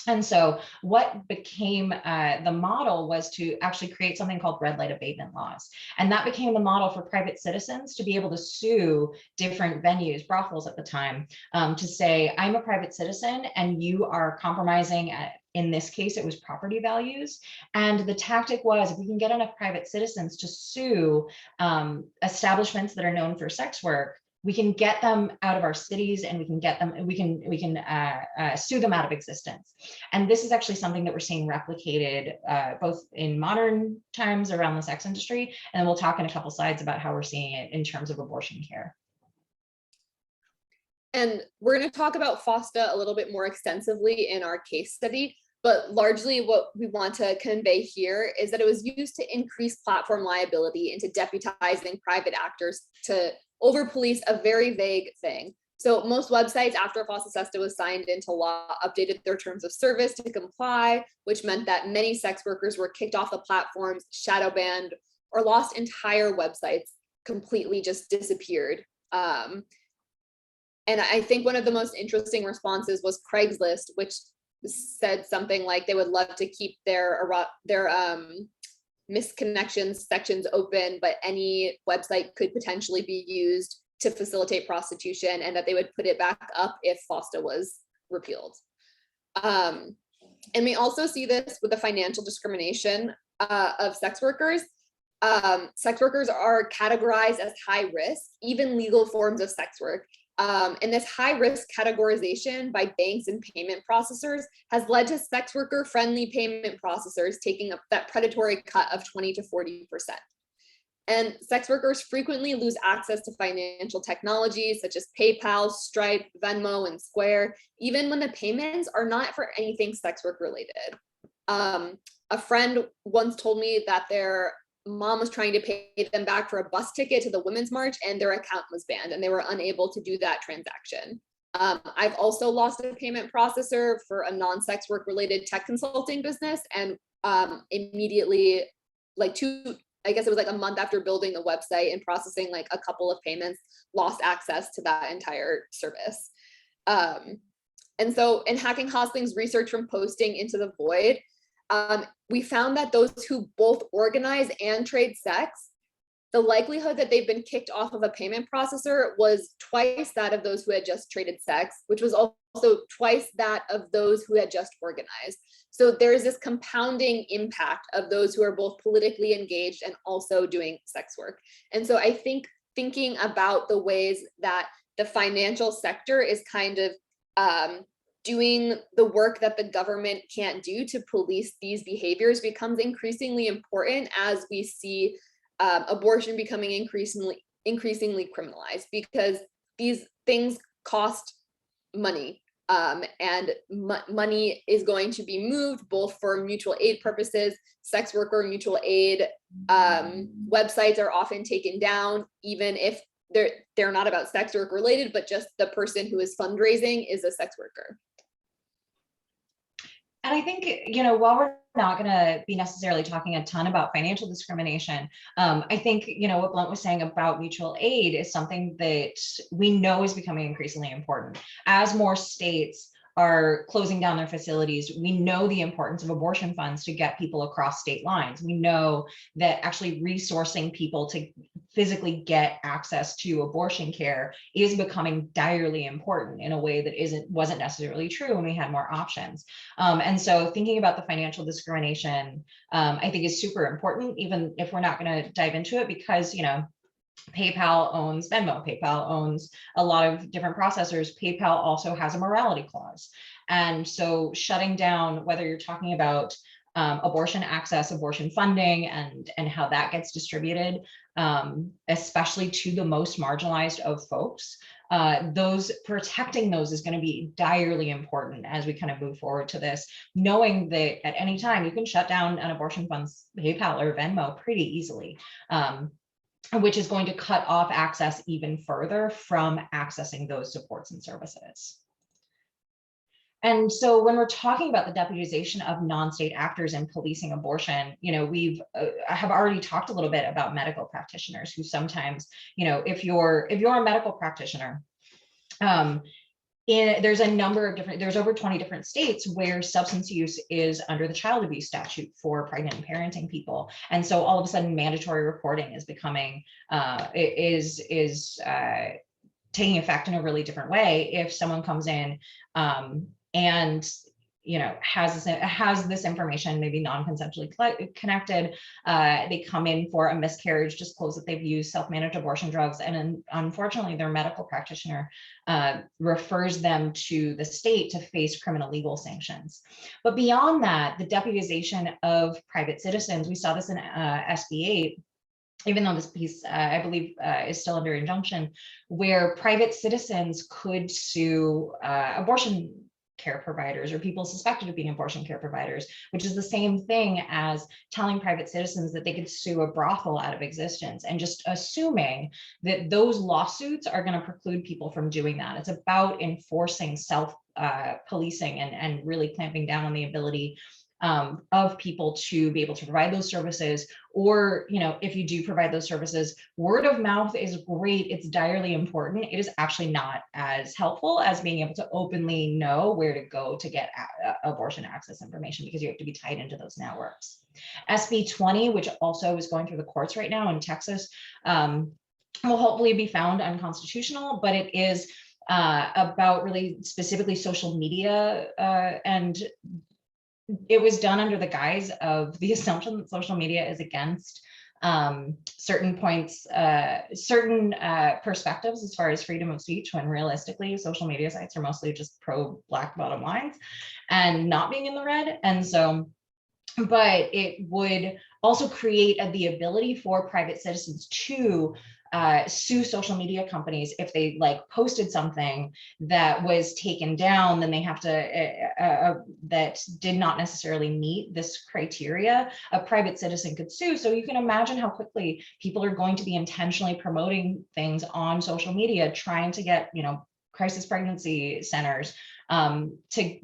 And so what became the model was to actually create something called red light abatement laws. And that became the model for private citizens to be able to sue different venues, brothels at the time, to say, I'm a private citizen and you are compromising in this case, it was property values. And the tactic was, if we can get enough private citizens to sue establishments that are known for sex work, we can get them out of our cities and we can sue them out of existence. And this is actually something that we're seeing replicated both in modern times around the sex industry, and we'll talk in a couple slides about how we're seeing it in terms of abortion care. And we're going to talk about FOSTA a little bit more extensively in our case study, but largely what we want to convey here is that it was used to increase platform liability and to deputizing private actors to over-police a very vague thing. So most websites after FOSTA-SESTA was signed into law updated their terms of service to comply, which meant that many sex workers were kicked off the platforms, shadow banned, or lost entire websites, completely just disappeared. And I think one of the most interesting responses was Craigslist, which said something like they would love to keep their misconnections sections open, but any website could potentially be used to facilitate prostitution, and that they would put it back up if FOSTA was repealed. And we also see this with the financial discrimination of sex workers. Sex workers are categorized as high risk, even legal forms of sex work. And this high risk categorization by banks and payment processors has led to sex worker friendly payment processors taking up that predatory cut of 20 to 40%. And sex workers frequently lose access to financial technologies such as PayPal, Stripe, Venmo, and Square, even when the payments are not for anything sex work related. A friend once told me that their mom was trying to pay them back for a bus ticket to the Women's March, and their account was banned and they were unable to do that transaction. I've also lost a payment processor for a non-sex work related tech consulting business, and immediately, I guess it was like a month after building the website and processing like a couple of payments, lost access to that entire service. And so in Hacking Hustling's research from Posting into the Void, we found that those who both organize and trade sex, the likelihood that they've been kicked off of a payment processor was twice that of those who had just traded sex, which was also twice that of those who had just organized. So there's this compounding impact of those who are both politically engaged and also doing sex work. And so I think thinking about the ways that the financial sector is kind of doing the work that the government can't do to police these behaviors becomes increasingly important as we see abortion becoming increasingly criminalized, because these things cost money, and money is going to be moved both for mutual aid purposes. Sex worker mutual aid websites are often taken down, even if they're not about sex work related, but just the person who is fundraising is a sex worker. And I think, while we're not going to be necessarily talking a ton about financial discrimination, I think, what Blunt was saying about mutual aid is something that we know is becoming increasingly important. As more states are closing down their facilities, we know the importance of abortion funds to get people across state lines. We know that actually resourcing people to physically get access to abortion care is becoming direly important in a way that wasn't necessarily true when we had more options. And so thinking about the financial discrimination, I think is super important, even if we're not going to dive into it, because, PayPal owns Venmo, PayPal owns a lot of different processors. PayPal also has a morality clause. And so shutting down, whether you're talking about abortion access, abortion funding, and how that gets distributed, especially to the most marginalized of folks, protecting those is going to be direly important as we kind of move forward to this, knowing that at any time you can shut down an abortion fund's PayPal or Venmo pretty easily. Which is going to cut off access even further from accessing those supports and services. And so when we're talking about the deputization of non-state actors in policing abortion, we've have already talked a little bit about medical practitioners who sometimes, if you're a medical practitioner, there's over 20 different states where substance use is under the child abuse statute for pregnant and parenting people. And so all of a sudden mandatory reporting is becoming, taking effect in a really different way. If someone comes in and has this information, maybe non-consensually connected, they come in for a miscarriage, disclose that they've used self-managed abortion drugs, and unfortunately their medical practitioner refers them to the state to face criminal legal sanctions. But beyond that, the deputization of private citizens, we saw this in SB 8, even though this piece, I believe, is still under injunction, where private citizens could sue abortion care providers or people suspected of being abortion care providers, which is the same thing as telling private citizens that they could sue a brothel out of existence, and just assuming that those lawsuits are going to preclude people from doing that. It's about enforcing self-policing and really clamping down on the ability of people to be able to provide those services. Or, if you do provide those services, word of mouth is great. It's direly important. It is actually not as helpful as being able to openly know where to go to get abortion access information, because you have to be tied into those networks. SB 20, which also is going through the courts right now in Texas, will hopefully be found unconstitutional, but it is about really specifically social media, and it was done under the guise of the assumption that social media is against certain points, certain perspectives as far as freedom of speech, when realistically social media sites are mostly just pro Black bottom lines and not being in the red. And so, but it would also create the ability for private citizens to sue social media companies if they posted something that was taken down. Then they have to that did not necessarily meet this criteria. A private citizen could sue. So you can imagine how quickly people are going to be intentionally promoting things on social media, trying to get crisis pregnancy centers to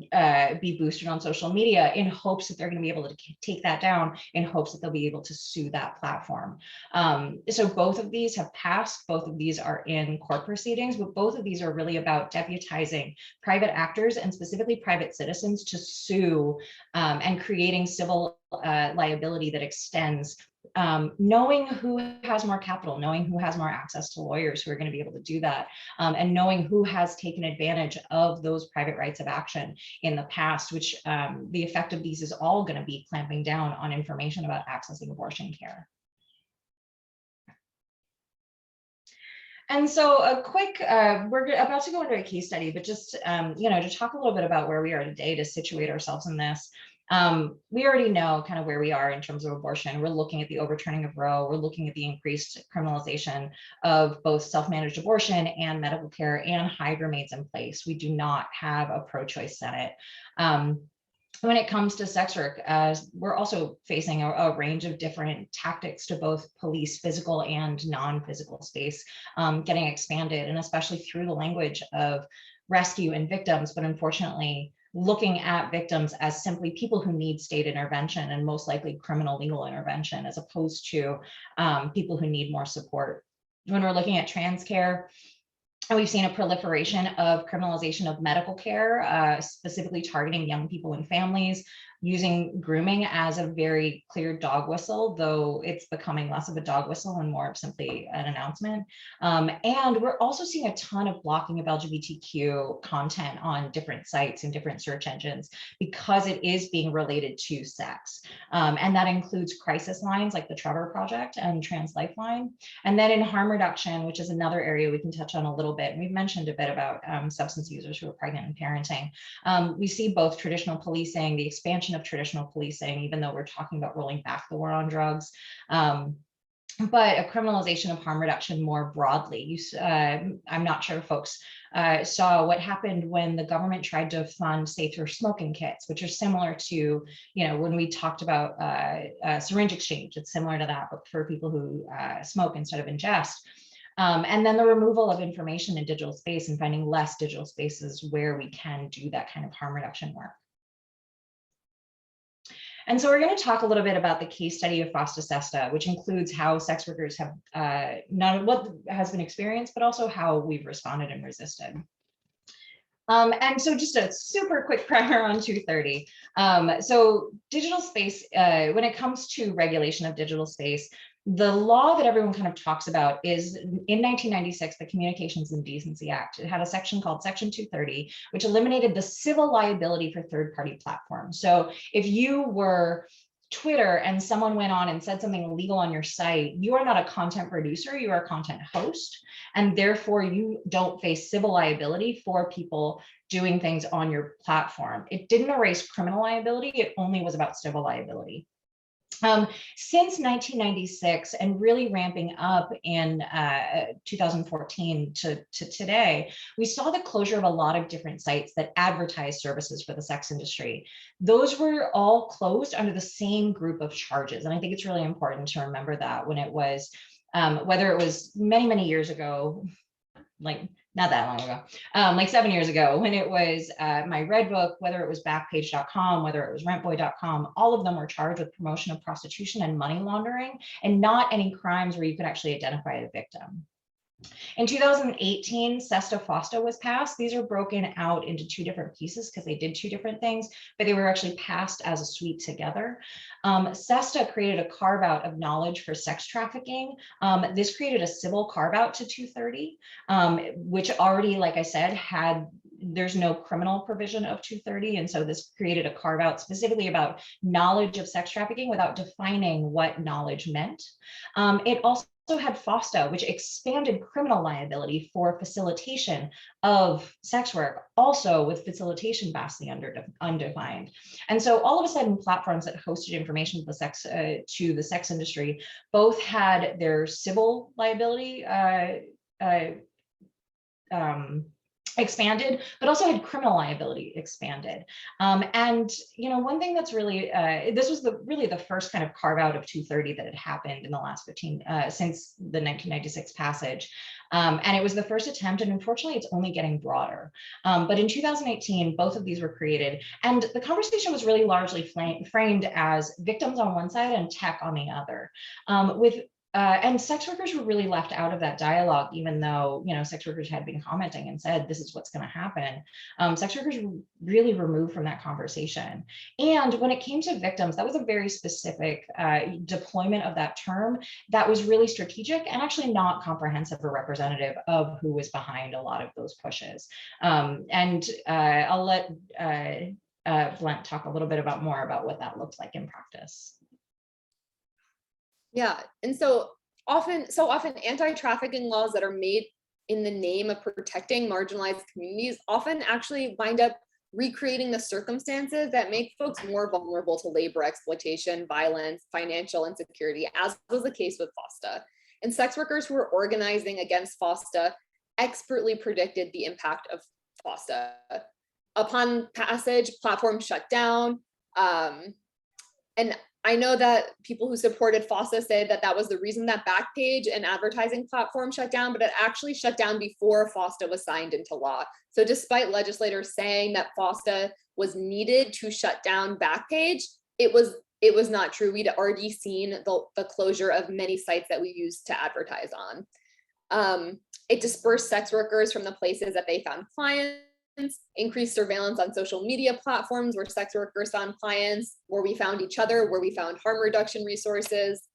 be boosted on social media, in hopes that they're going to be able to take that down, in hopes that they'll be able to sue that platform. So both of these have passed, both of these are in court proceedings, but both of these are really about deputizing private actors, and specifically private citizens, to sue, and creating civil liability that extends, knowing who has more capital, knowing who has more access to lawyers who are going to be able to do that, and knowing who has taken advantage of those private rights of action in the past, which the effect of these is all going to be clamping down on information about accessing abortion care. And so a quick, we're about to go into a case study, but just, to talk a little bit about where we are today, to situate ourselves in this. We already know kind of where we are in terms of abortion. We're looking at the overturning of Roe. We're looking at the increased criminalization of both self-managed abortion and medical care, and Hyde remains in place. We do not have a pro-choice Senate. When it comes to sex work, we're also facing a range of different tactics to both police physical and non-physical space, getting expanded, and especially through the language of rescue and victims, but unfortunately looking at victims as simply people who need state intervention, and most likely criminal legal intervention, as opposed to people who need more support. When we're looking at trans care, we've seen a proliferation of criminalization of medical care, specifically targeting young people and families, using grooming as a very clear dog whistle, though it's becoming less of a dog whistle and more of simply an announcement. And we're also seeing a ton of blocking of LGBTQ content on different sites and different search engines, because it is being related to sex. And that includes crisis lines like the Trevor Project and Trans Lifeline. And then in harm reduction, which is another area we can touch on a little bit, and we've mentioned a bit about substance users who are pregnant and parenting. We see both traditional policing, the expansion of traditional policing, even though we're talking about rolling back the war on drugs, but a criminalization of harm reduction more broadly. I'm not sure folks saw what happened when the government tried to fund safer smoking kits, which are similar to, when we talked about syringe exchange. It's similar to that, but for people who smoke instead of ingest. And then the removal of information in digital space, and finding less digital spaces where we can do that kind of harm reduction work. And so we're going to talk a little bit about the case study of FOSTA SESTA, which includes how sex workers have not what has been experienced, but also how we've responded and resisted. And so just a super quick primer on 230. So digital space, when it comes to regulation of digital space, the law that everyone kind of talks about is in 1996, the Communications and Decency Act. It had a section called Section 230, which eliminated the civil liability for third-party platforms. So if you were Twitter and someone went on and said something illegal on your site, you are not a content producer, you are a content host, and therefore you don't face civil liability for people doing things on your platform. It didn't erase criminal liability, it only was about civil liability. Since 1996, and really ramping up in 2014 to today, we saw the closure of a lot of different sites that advertise services for the sex industry. Those were all closed under the same group of charges. And I think it's really important to remember that when it was, whether it was many, many years ago, like not that long ago, like 7 years ago, when it was my red book, whether it was backpage.com, whether it was rentboy.com, all of them were charged with promotion of prostitution and money laundering, and not any crimes where you could actually identify the victim. In 2018, SESTA FOSTA was passed. These are broken out into two different pieces because they did two different things, but they were actually passed as a suite together. SESTA created a carve out of knowledge for sex trafficking. This created a civil carve out to 230, which already, like I said, there's no criminal provision of 230. And so this created a carve out specifically about knowledge of sex trafficking without defining what knowledge meant. It also had FOSTA, which expanded criminal liability for facilitation of sex work, also with facilitation vastly undefined. And so all of a sudden, platforms that hosted information to the sex industry both had their civil liability expanded, but also had criminal liability expanded. And one thing that's really, this was really the first kind of carve out of 230 that had happened in the last since the 1996 passage. And it was the first attempt, and unfortunately it's only getting broader. But in 2018, both of these were created, and the conversation was really largely framed as victims on one side and tech on the other. And sex workers were really left out of that dialogue, even though, sex workers had been commenting and said, this is what's going to happen. Sex workers were really removed from that conversation. And when it came to victims, that was a very specific deployment of that term that was really strategic and actually not comprehensive or representative of who was behind a lot of those pushes. And I'll let Blent talk a little bit more about what that looks like in practice. Yeah, and so often anti-trafficking laws that are made in the name of protecting marginalized communities often actually wind up recreating the circumstances that make folks more vulnerable to labor exploitation, violence, financial insecurity, as was the case with FOSTA. And sex workers who were organizing against FOSTA expertly predicted the impact of FOSTA. Upon passage, platforms shut down, and I know that people who supported FOSTA said that was the reason that Backpage, an advertising platform, shut down, but it actually shut down before FOSTA was signed into law. So despite legislators saying that FOSTA was needed to shut down Backpage, it was not true. We'd already seen the closure of many sites that we used to advertise on. It dispersed sex workers from the places that they found clients, increased surveillance on social media platforms where sex workers found clients, where we found each other, where we found harm reduction resources.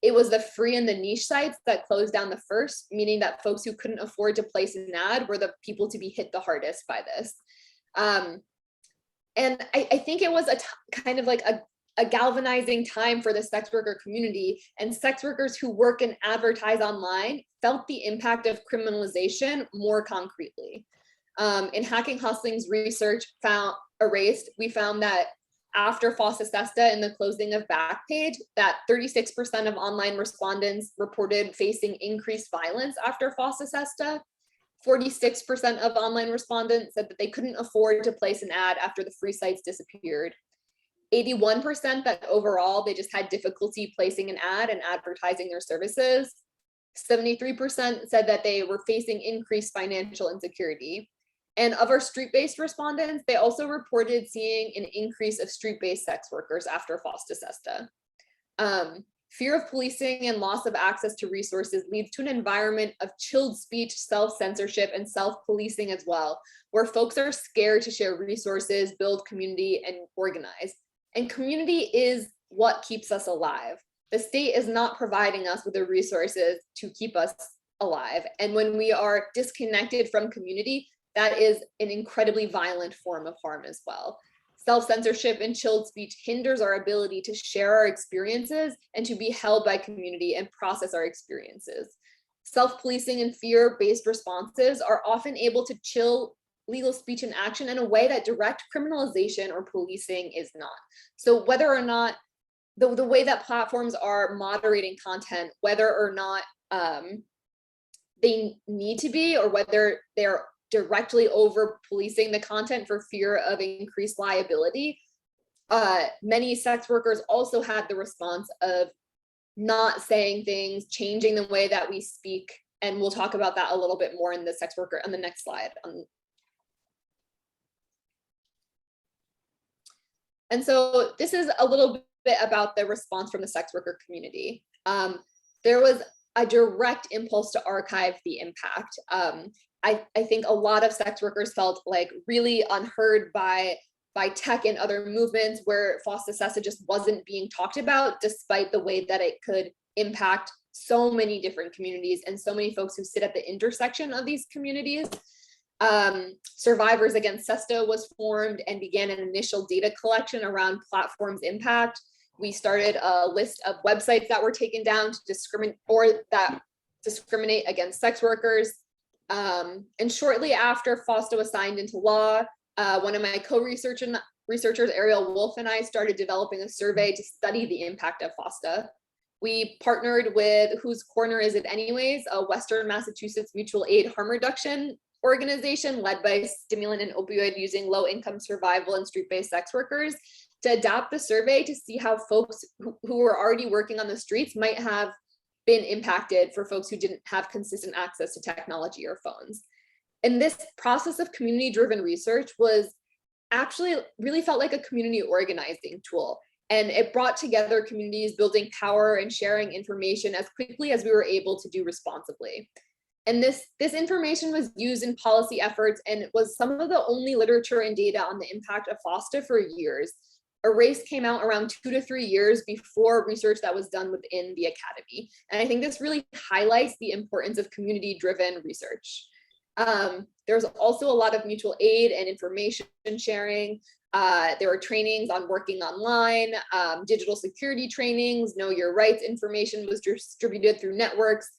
It was the free and the niche sites that closed down the first, meaning that folks who couldn't afford to place an ad were the people to be hit the hardest by this. And I think it was kind of like a galvanizing time for the sex worker community, and sex workers who work and advertise online felt the impact of criminalization more concretely. In Hacking Hustling's research we found that after FOSTA SESTA and the closing of Backpage, that 36% of online respondents reported facing increased violence after FOSTA SESTA. 46% of online respondents said that they couldn't afford to place an ad after the free sites disappeared. 81% that overall they just had difficulty placing an ad and advertising their services. 73% said that they were facing increased financial insecurity. And of our street-based respondents, they also reported seeing an increase of street-based sex workers after FOSTA SESTA. Fear of policing and loss of access to resources leads to an environment of chilled speech, self-censorship, and self-policing as well, where folks are scared to share resources, build community, and organize. And community is what keeps us alive. The state is not providing us with the resources to keep us alive. And when we are disconnected from community, that is an incredibly violent form of harm as well. Self-censorship and chilled speech hinders our ability to share our experiences and to be held by community and process our experiences. Self-policing and fear-based responses are often able to chill legal speech and action in a way that direct criminalization or policing is not. So whether or not the way that platforms are moderating content, whether or not they need to be, or whether they're directly over policing the content for fear of increased liability, many sex workers also had the response of not saying things, changing the way that we speak And we'll talk about that a little bit more in the sex worker on the next slide. And so this is a little bit about the response from the sex worker community. There was a direct impulse to archive the impact. I think a lot of sex workers felt like really unheard by tech and other movements where FOSTA-SESTA just wasn't being talked about, despite the way that it could impact so many different communities and so many folks who sit at the intersection of these communities. Survivors Against SESTA was formed and began an initial data collection around platforms' impact. We started a list of websites that were taken down to discriminate against sex workers. And shortly after FOSTA was signed into law, one of my co-researchers, Ariel Wolf, and I started developing a survey to study the impact of FOSTA. We partnered with Whose Corner Is It Anyways, a Western Massachusetts mutual aid harm reduction organization led by stimulant and opioid using low-income survival and street-based sex workers, to adapt the survey to see how folks who were already working on the streets might have been impacted for folks who didn't have consistent access to technology or phones. And this process of community-driven research was actually really felt like a community organizing tool. And it brought together communities building power and sharing information as quickly as we were able to do responsibly. And this information was used in policy efforts, and it was some of the only literature and data on the impact of FOSTA for years. Erase came out around 2 to 3 years before research that was done within the academy. And I think this really highlights the importance of community-driven research. There's also a lot of mutual aid and information sharing. There were trainings on working online, digital security trainings, know your rights information was distributed through networks.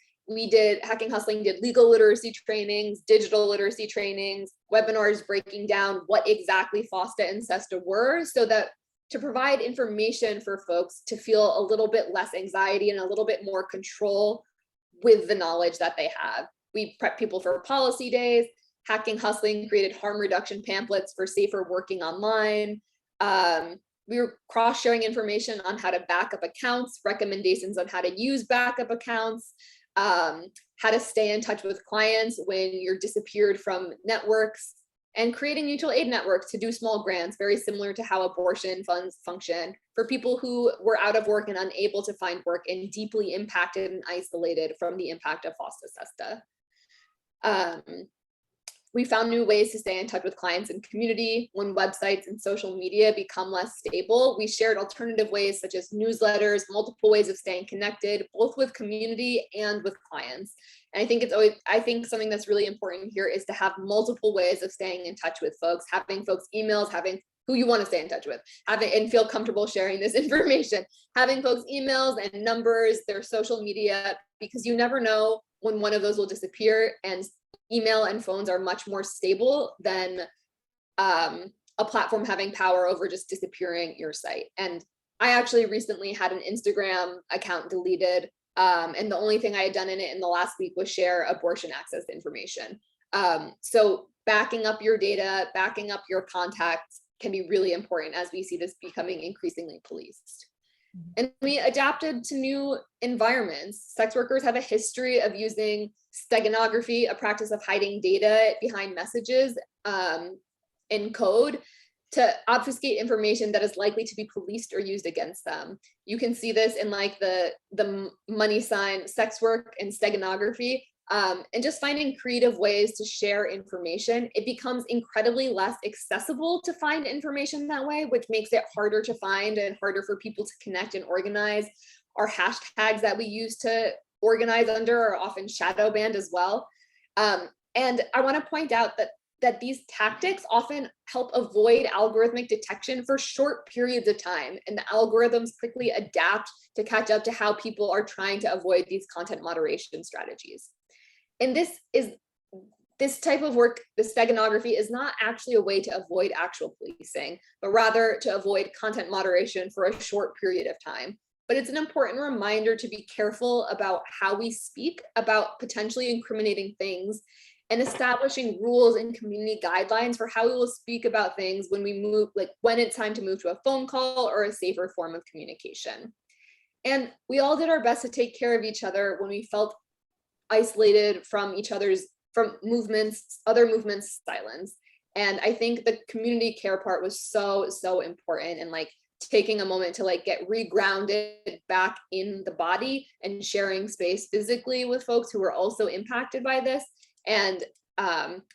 Hacking Hustling did legal literacy trainings, digital literacy trainings, webinars breaking down what exactly FOSTA and SESTA were, so that to provide information for folks to feel a little bit less anxiety and a little bit more control with the knowledge that they have. We prep people for policy days. Hacking Hustling created harm reduction pamphlets for safer working online. We were cross-sharing information on how to back up accounts, recommendations on how to use backup accounts, how to stay in touch with clients when you're disappeared from networks, and creating mutual aid networks to do small grants, very similar to how abortion funds function, for people who were out of work and unable to find work and deeply impacted and isolated from the impact of FOSTA-SESTA. We found new ways to stay in touch with clients and community. When websites and social media become less stable, we shared alternative ways such as newsletters, multiple ways of staying connected, both with community and with clients. And I think something that's really important here is to have multiple ways of staying in touch with folks, having folks emails, having who you want to stay in touch with, and feel comfortable sharing this information, having folks emails and numbers, their social media, because you never know when one of those will disappear, and email and phones are much more stable than a platform having power over just disappearing your site. And I actually recently had an Instagram account deleted, and the only thing I had done in it in the last week was share abortion access information. So backing up your data, backing up your contacts can be really important as we see this becoming increasingly policed. And we adapted to new environments. Sex workers have a history of using steganography, a practice of hiding data behind messages in code, to obfuscate information that is likely to be policed or used against them. You can see this in like the money sign sex work and steganography. And just finding creative ways to share information, it becomes incredibly less accessible to find information that way, which makes it harder to find and harder for people to connect and organize. Our hashtags that we use to organize under are often shadow banned as well. And I want to point out that these tactics often help avoid algorithmic detection for short periods of time, and the algorithms quickly adapt to catch up to how people are trying to avoid these content moderation strategies. And this type of work, the steganography, is not actually a way to avoid actual policing, but rather to avoid content moderation for a short period of time. But it's an important reminder to be careful about how we speak about potentially incriminating things, and establishing rules and community guidelines for how we will speak about things when we move, like when it's time to move to a phone call or a safer form of communication. And we all did our best to take care of each other when we felt isolated from each other's, from movements, other movements, silence. And I think the community care part was so, so important, and like taking a moment to like get regrounded back in the body and sharing space physically with folks who were also impacted by this, and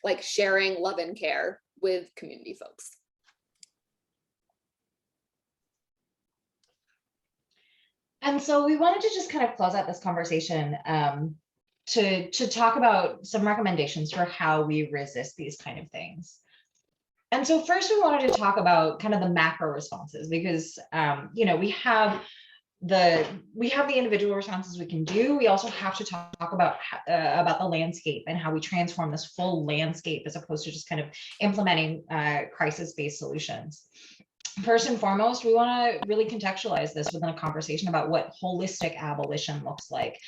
like sharing love and care with community folks. And so we wanted to just kind of close out this conversation to talk about some recommendations for how we resist these kind of things. And so first we wanted to talk about kind of the macro responses, because you know, we have the individual responses we can do. We also have to talk about the landscape and how we transform this full landscape as opposed to just kind of implementing crisis-based solutions. First and foremost, we want to really contextualize this within a conversation about what holistic abolition looks like.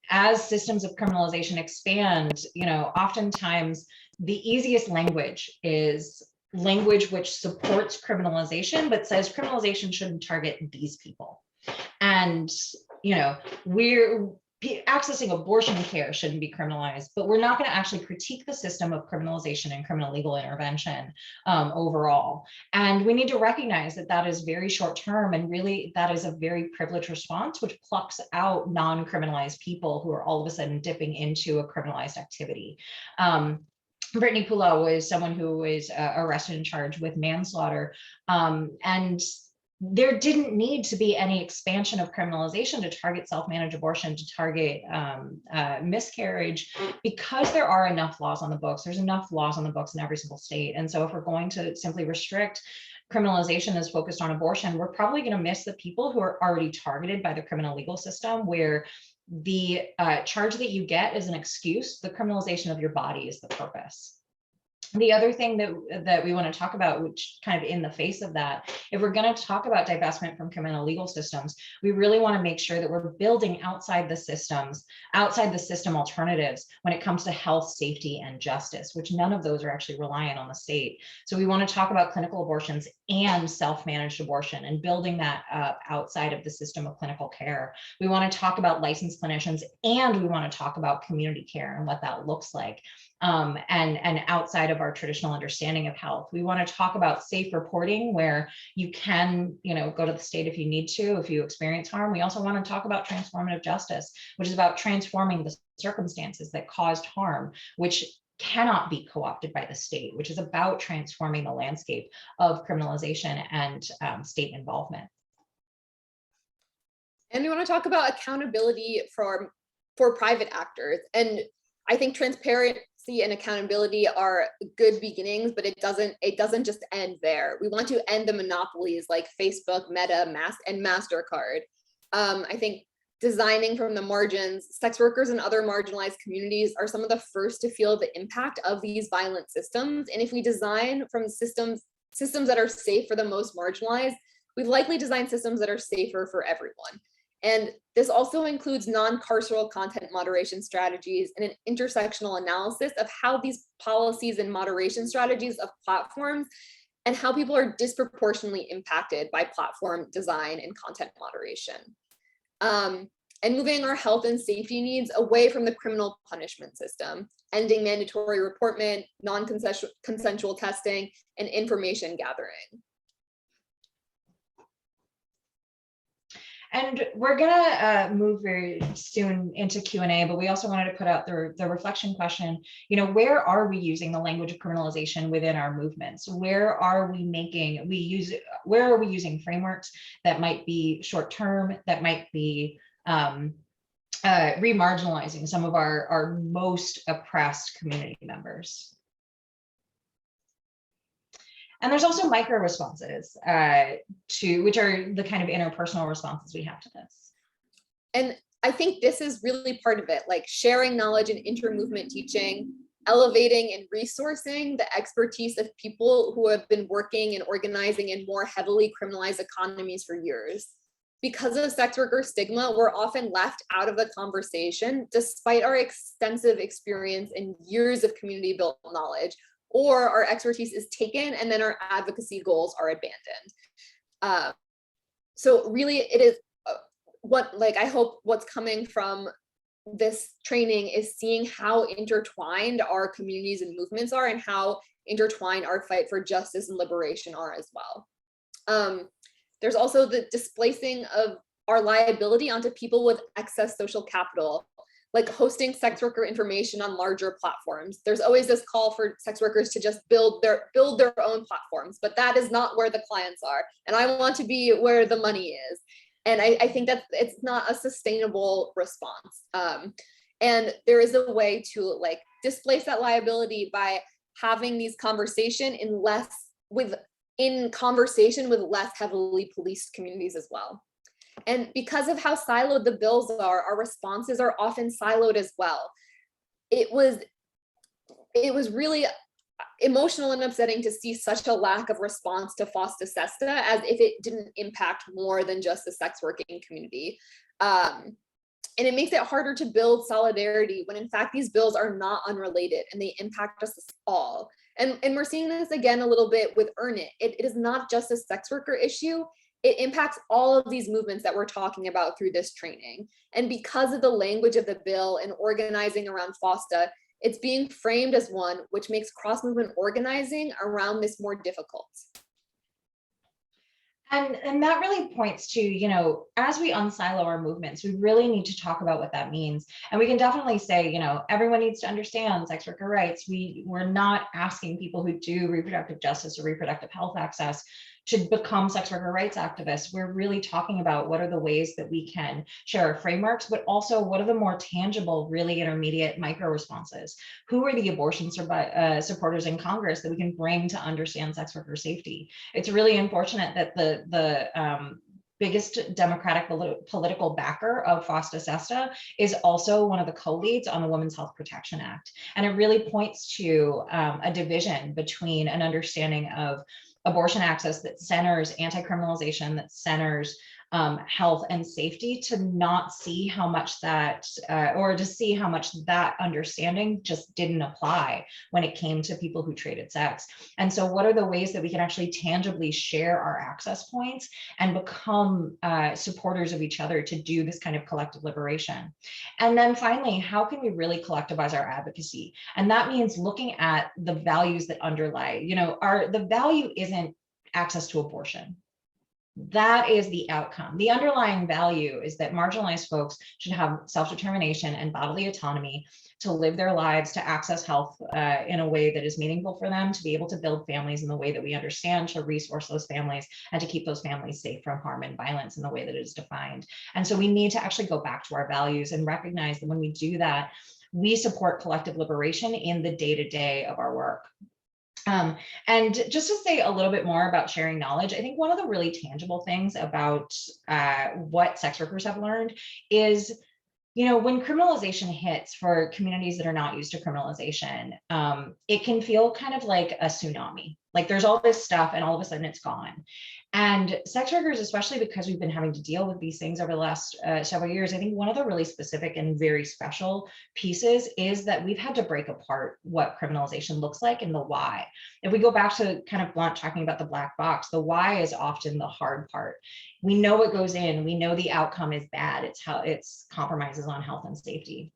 As systems of criminalization expand, you know, oftentimes the easiest language is language which supports criminalization, but says criminalization shouldn't target these people. And, you know, accessing abortion care shouldn't be criminalized, but we're not going to actually critique the system of criminalization and criminal legal intervention overall. And we need to recognize that that is very short term, and really that is a very privileged response, which plucks out non-criminalized people who are all of a sudden dipping into a criminalized activity. Brittany Pula was someone who was arrested and charged with manslaughter, and there didn't need to be any expansion of criminalization to target self-managed abortion, to target miscarriage, because there are enough laws on the books. There's enough laws on the books in every single state. And so if we're going to simply restrict criminalization that's focused on abortion, we're probably going to miss the people who are already targeted by the criminal legal system, where the charge that you get is an excuse. The criminalization of your body is the purpose. The other thing that we want to talk about, which kind of in the face of that, if we're going to talk about divestment from criminal legal systems, we really want to make sure that we're building outside the system alternatives when it comes to health, safety, and justice, which none of those are actually reliant on the state. So we want to talk about clinical abortions and self-managed abortion and building that up outside of the system of clinical care. We want to talk about licensed clinicians, and we want to talk about community care and what that looks like. And outside of our traditional understanding of health. We want to talk about safe reporting, where you can, you know, go to the state if you need to, if you experience harm. We also want to talk about transformative justice, which is about transforming the circumstances that caused harm, which cannot be co-opted by the state, which is about transforming the landscape of criminalization and state involvement. And we want to talk about accountability for private actors. And I think transparency and accountability are good beginnings, but it doesn't just end there. We want to end the monopolies like Facebook, Meta, and MasterCard. I think designing from the margins, sex workers and other marginalized communities are some of the first to feel the impact of these violent systems. And if we design from systems that are safe for the most marginalized, we've likely designed systems that are safer for everyone. And this also includes non-carceral content moderation strategies and an intersectional analysis of how these policies and moderation strategies of platforms and how people are disproportionately impacted by platform design and content moderation. And moving our health and safety needs away from the criminal punishment system, ending mandatory reportment, non-consensual testing, and information gathering. And we're gonna move very soon into Q&A, but we also wanted to put out the reflection question, you know, where are we using the language of criminalization within our movements? Where are we using frameworks that might be short-term, that might be remarginalizing some of our most oppressed community members? And there's also micro responses which are the kind of interpersonal responses we have to this. And I think this is really part of it, like sharing knowledge and inter-movement teaching, elevating and resourcing the expertise of people who have been working and organizing in more heavily criminalized economies for years. Because of sex worker stigma, we're often left out of the conversation despite our extensive experience and years of community built knowledge, or our expertise is taken and then our advocacy goals are abandoned. So really it is I hope what's coming from this training is seeing how intertwined our communities and movements are, and how intertwined our fight for justice and liberation are as well. There's also the displacing of our liability onto people with excess social capital, like hosting sex worker information on larger platforms. There's always this call for sex workers to just build their own platforms, but that is not where the clients are. And I want to be where the money is. And I think that it's not a sustainable response. And there is a way to like displace that liability by having these conversation in conversation with less heavily policed communities as well. And because of how siloed the bills are, our responses are often siloed as well. It was really emotional and upsetting to see such a lack of response to FOSTA SESTA, as if it didn't impact more than just the sex working community. And it makes it harder to build solidarity when in fact these bills are not unrelated and they impact us all. And we're seeing this again a little bit with Earn It. It is not just a sex worker issue. It impacts all of these movements that we're talking about through this training. And because of the language of the bill and organizing around FOSTA, it's being framed as one which makes cross-movement organizing around this more difficult. And that really points to, you know, as we unsilo our movements, we really need to talk about what that means. And we can definitely say, you know, everyone needs to understand sex worker rights. We're not asking people who do reproductive justice or reproductive health access to become sex worker rights activists. We're really talking about what are the ways that we can share our frameworks, but also what are the more tangible, really intermediate micro responses? Who are the abortion supporters in Congress that we can bring to understand sex worker safety? It's really unfortunate that the biggest Democratic political backer of FOSTA SESTA is also one of the co-leads on the Women's Health Protection Act. And it really points to a division between an understanding of abortion access that centers anti-criminalization, that centers health and safety, to not see how much that, or to see how much that understanding just didn't apply when it came to people who traded sex. And so what are the ways that we can actually tangibly share our access points and become supporters of each other to do this kind of collective liberation? And then finally, how can we really collectivize our advocacy? And that means looking at the values that underlie, you know, the value isn't access to abortion. That is the outcome. The underlying value is that marginalized folks should have self-determination and bodily autonomy to live their lives, to access health in a way that is meaningful for them, to be able to build families in the way that we understand, to resource those families, and to keep those families safe from harm and violence in the way that it is defined. And so we need to actually go back to our values and recognize that when we do that, we support collective liberation in the day-to-day of our work. And just to say a little bit more about sharing knowledge, I think one of the really tangible things about what sex workers have learned is, you know, when criminalization hits for communities that are not used to criminalization, it can feel kind of like a tsunami. Like there's all this stuff and all of a sudden it's gone. And sex workers, especially because we've been having to deal with these things over the last several years, I think one of the really specific and very special pieces is that we've had to break apart what criminalization looks like and the why. If we go back to kind of Blunt talking about the black box, the why is often the hard part. We know what goes in, we know the outcome is bad, it's how it's compromises on health and safety.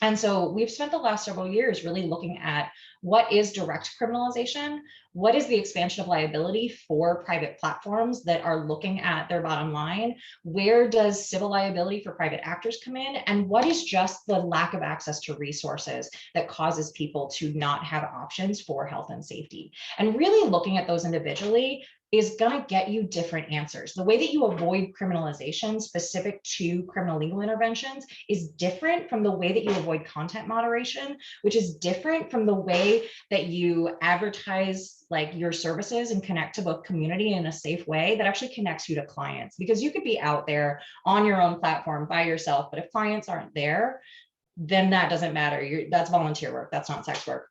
And so we've spent the last several years really looking at what is direct criminalization, what is the expansion of liability for private platforms that are looking at their bottom line, where does civil liability for private actors come in, and what is just the lack of access to resources that causes people to not have options for health and safety. And really looking at those individually is going to get you different answers. The way that you avoid criminalization specific to criminal legal interventions is different from the way that you avoid content moderation, which is different from the way that you advertise like your services and connect to both community in a safe way that actually connects you to clients. Because you could be out there on your own platform by yourself, but if clients aren't there, then that doesn't matter. That's volunteer work, that's not sex work.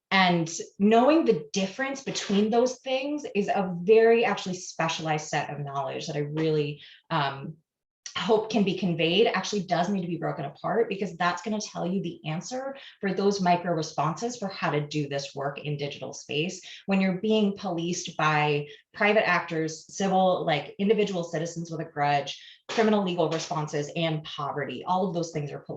And knowing the difference between those things is a very actually specialized set of knowledge that I really hope can be conveyed. Actually does need to be broken apart, because that's going to tell you the answer for those micro responses for how to do this work in digital space when you're being policed by private actors, civil, like individual citizens with a grudge, criminal legal responses, and poverty. All of those things are